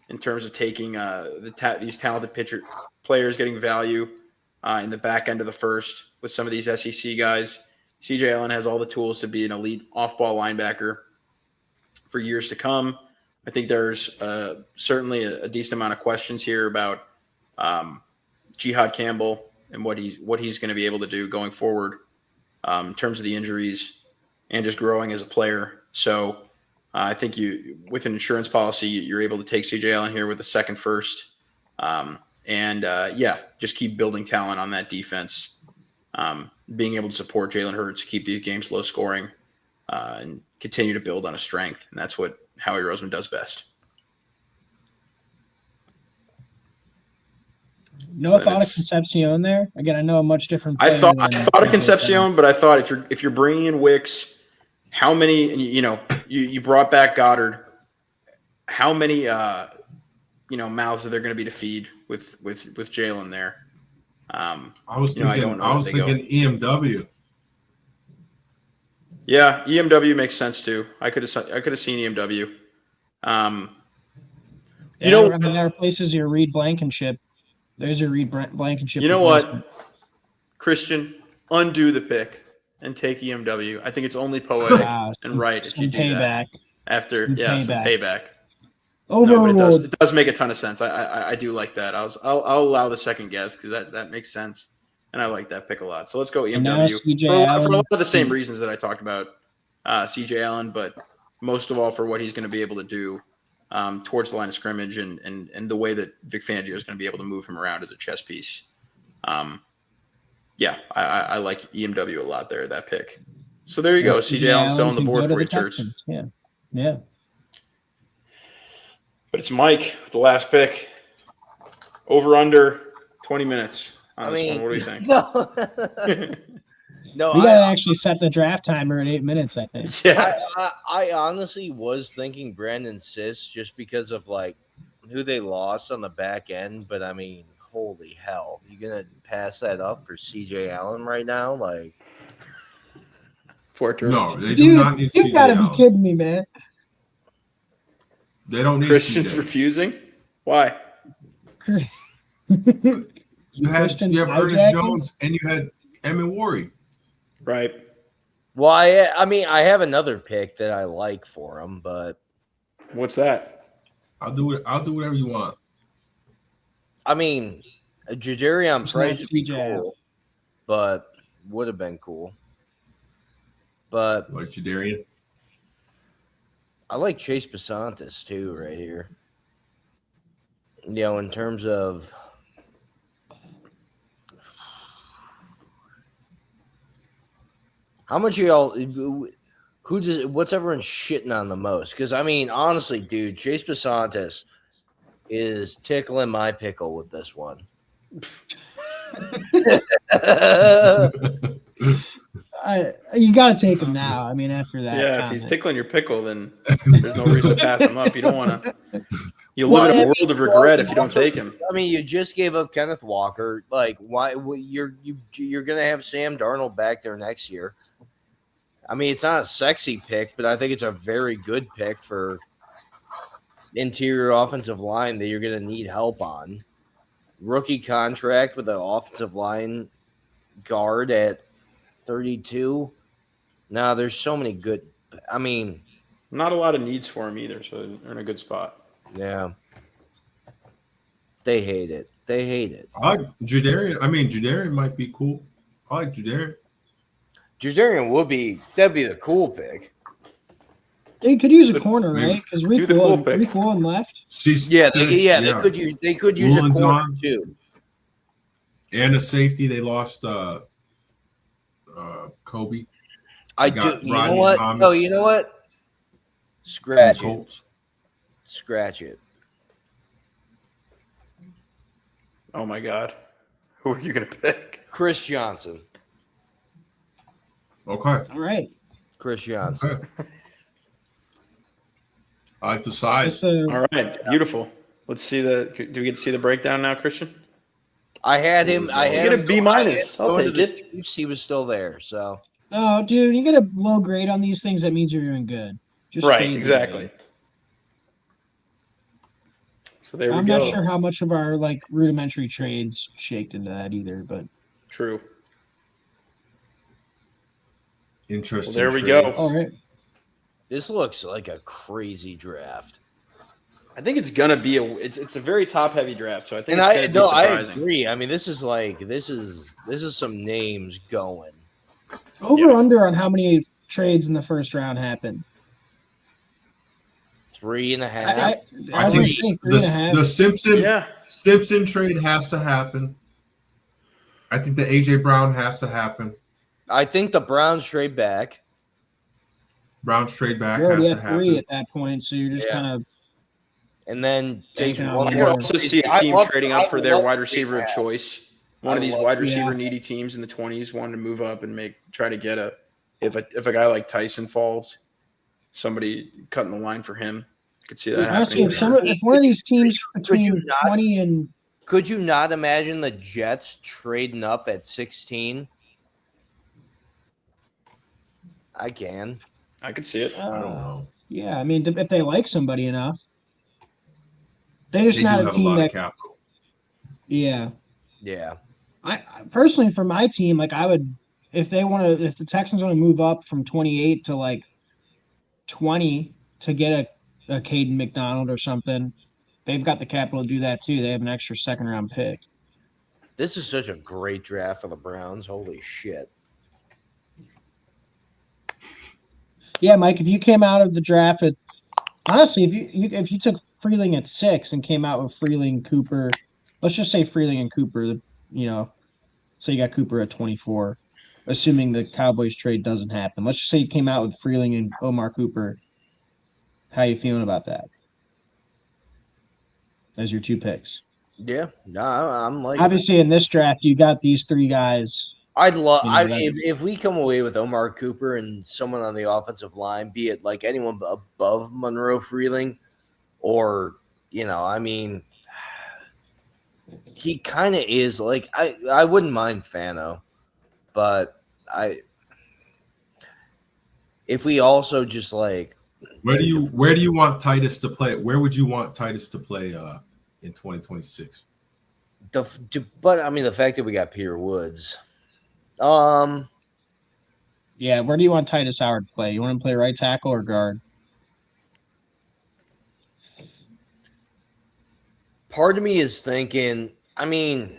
in terms of taking these talented players, getting value in the back end of the first with some of these SEC guys. C.J. Allen has all the tools to be an elite off-ball linebacker for years to come. I think there's certainly a decent amount of questions here about Jihad Campbell and what he's going to be able to do going forward in terms of the injuries and just growing as a player. So I think with an insurance policy, you're able to take C.J. Allen here with the second first. Just keep building talent on that defense. Being able to support Jalen Hurts, keep these games low scoring, and continue to build on a strength. And that's what Howie Roseman does best. No thought of Concepcion there. Again, I know a much different. I thought than of Concepcion, but I thought if you're bringing in Wicks, how many? You brought back Goddard. How many? Mouths are there going to be to feed with Jalen there? I was thinking. I don't know. I was thinking EMW. Yeah, EMW makes sense too. I could have seen EMW. There are places your Reed Blankenship. There's your Reed Blankenship. You know what, Christian? Undo the pick and take EMW. I think it's only poetic and right if you do payback. that. After some payback. Overruled. No, but it does make a ton of sense. I do like that. I'll allow the second guess because that makes sense, and I like that pick a lot. So let's go EMW for a lot of the same reasons that I talked about C.J. Allen, but most of all for what he's going to be able to do towards the line of scrimmage and the way that Vic Fangio is going to be able to move him around as a chess piece. I like EMW a lot there, that pick. So there you go. C.J. Allen still on the board for you, Turts. Yeah. But it's Mike, the last pick. Over under 20 minutes on this one. What do you think? No, We gotta actually set the draft timer at 8 minutes, I think. Yeah. I honestly was thinking Brandon Siss just because of like who they lost on the back end, but I mean, holy hell, you gonna pass that up for CJ Allen right now? Like, Four turtles. No, they do not need You CJ gotta be Allen. kidding me, man. They don't need Christian's CJ. refusing? Why? You have Christian's Ernest hijacking? Jones and you had Emmett Worry. Right. well, I mean, I have another pick that I like for him, but What's that? I'll do it. I'll do whatever you want. I mean, Jadarian It's Price not would be CJ. cool, but would have been cool. But Like Jadarian. I like Chase Basantis too, right here. You know, in terms of how much y'all, who does, what's everyone shitting on the most? Because I mean, honestly, dude, Chase Basantis is tickling my pickle with this one. You gotta take him now. I mean, after that. Yeah, if comment. he's tickling your pickle, then there's no reason to pass him up. You don't want to. You live in a world of regret if you don't take him. I mean, you just gave up Kenneth Walker. Like, why? You're gonna have Sam Darnold back there next year. I mean, it's not a sexy pick, but I think it's a very good pick for interior offensive line that you're gonna need help on. Rookie contract with an offensive line guard at 32. Now, there's so many good. I mean, Not a lot of needs for him either, so they're in a good spot. yeah. They hate it. They hate it. I like Jadarian. I mean, Jadarian might be cool. I like Jadarian. Jadarian would be that'd be the cool pick. They could use a corner, right? Because do the cool pick. Rick Woolen left. They could use Woolen's a corner on. too. And a safety, they lost Kobe. I got do. You know Rodney what? Thomas. No, you know what? Scratch it. Colts. Scratch it. Oh my God. Who are you going to pick? Chris Johnson. Okay. All right. Chris Johnson. Okay. I like the size. That's a, All right. Beautiful. Let's see do we get to see the breakdown now, Christian? I had him. I You had get a him B minus. I'll going to take the it. Chiefs. He was still there. So oh, dude, you get a low grade on these things. That means you're doing good. Just Right. fade it. Exactly. So there I'm we go. not sure how much of our like rudimentary trades shaked into that either, but True. Interesting. Well, there we go. trades. all right. this looks like a crazy draft. I think it's gonna be it's a very top heavy draft, so I think And it's gonna be I surprising. agree. I mean, this is some names going. Over Yeah. under on how many trades in the first round happened. 3.5. I was think gonna say 3.5. the Simpson Yeah. Simpson trade has to happen. I think the AJ Brown has to happen. I think the Browns trade back. Brown's trade back You're already has to at 3 happen. at that point, so you're just Yeah. kind of And then takes Yeah, one I could more. also see a I team love- trading I up for their love wide the receiver of draft. choice. One I of these love- wide receiver Yeah. needy teams in the 20s wanted to move up and try to get if a guy like Tyson falls, somebody cutting the line for him. I could see that honestly, happening. if one of these teams Could you between not- 20 and Could you not imagine the Jets trading up at 16? I can. I could see it. I don't know. yeah, I mean, if they like somebody enough, they're just They do not a have a team lot that. of capital. Yeah, Yeah. I personally for my team, like I would, if the Texans want to move up from 28 to like 20 to get a Caden McDonald or something, they've got the capital to do that too. They have an extra second round pick. This is such a great draft for the Browns. Holy shit. Yeah, Mike, if you came out of the draft with honestly, if you took Freeling at 6 and came out with Freeling, Cooper, let's just say Freeling and Cooper, say you got Cooper at 24, assuming the Cowboys trade doesn't happen. Let's just say you came out with Freeling and Omar Cooper. How you feeling about that? as your 2 picks. Yeah, no, I'm like, Obviously, in this draft, you got these 3 guys. I'd love You know, that- if we come away with Omar Cooper and someone on the offensive line, be it like anyone above Monroe Freeling, or I mean, he kind of is like I wouldn't mind Fano, but if we also just like Where do you want Titus to play? Where would you want Titus to play in 2026? but I mean the fact that we got Peter Woods, Yeah, where do you want Titus Howard to play? You want him to play right tackle or guard? part of me is thinking. I mean,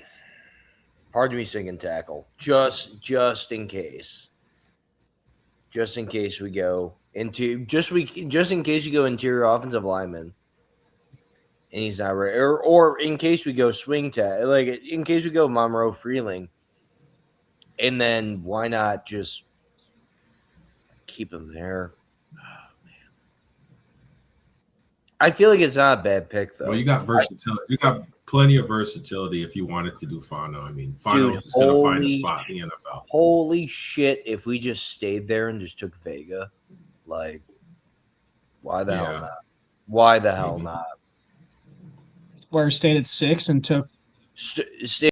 part of me is thinking tackle, just in case. Just in case we go into just in case you go interior offensive lineman and he's not ready, or in case we go swing tag, like in case we go Monroe Freeling, and then why not just keep him there? Oh, man. I feel like it's not a bad pick though. Well, you got versatility. You got plenty of versatility if you wanted to do Fano. I mean, Fano Dude, is going to find a spot in the NFL. Holy shit! If we just stayed there and just took Vega, like, why the hell not? Why the hell Maybe. not? Where stayed at 6 and took Stay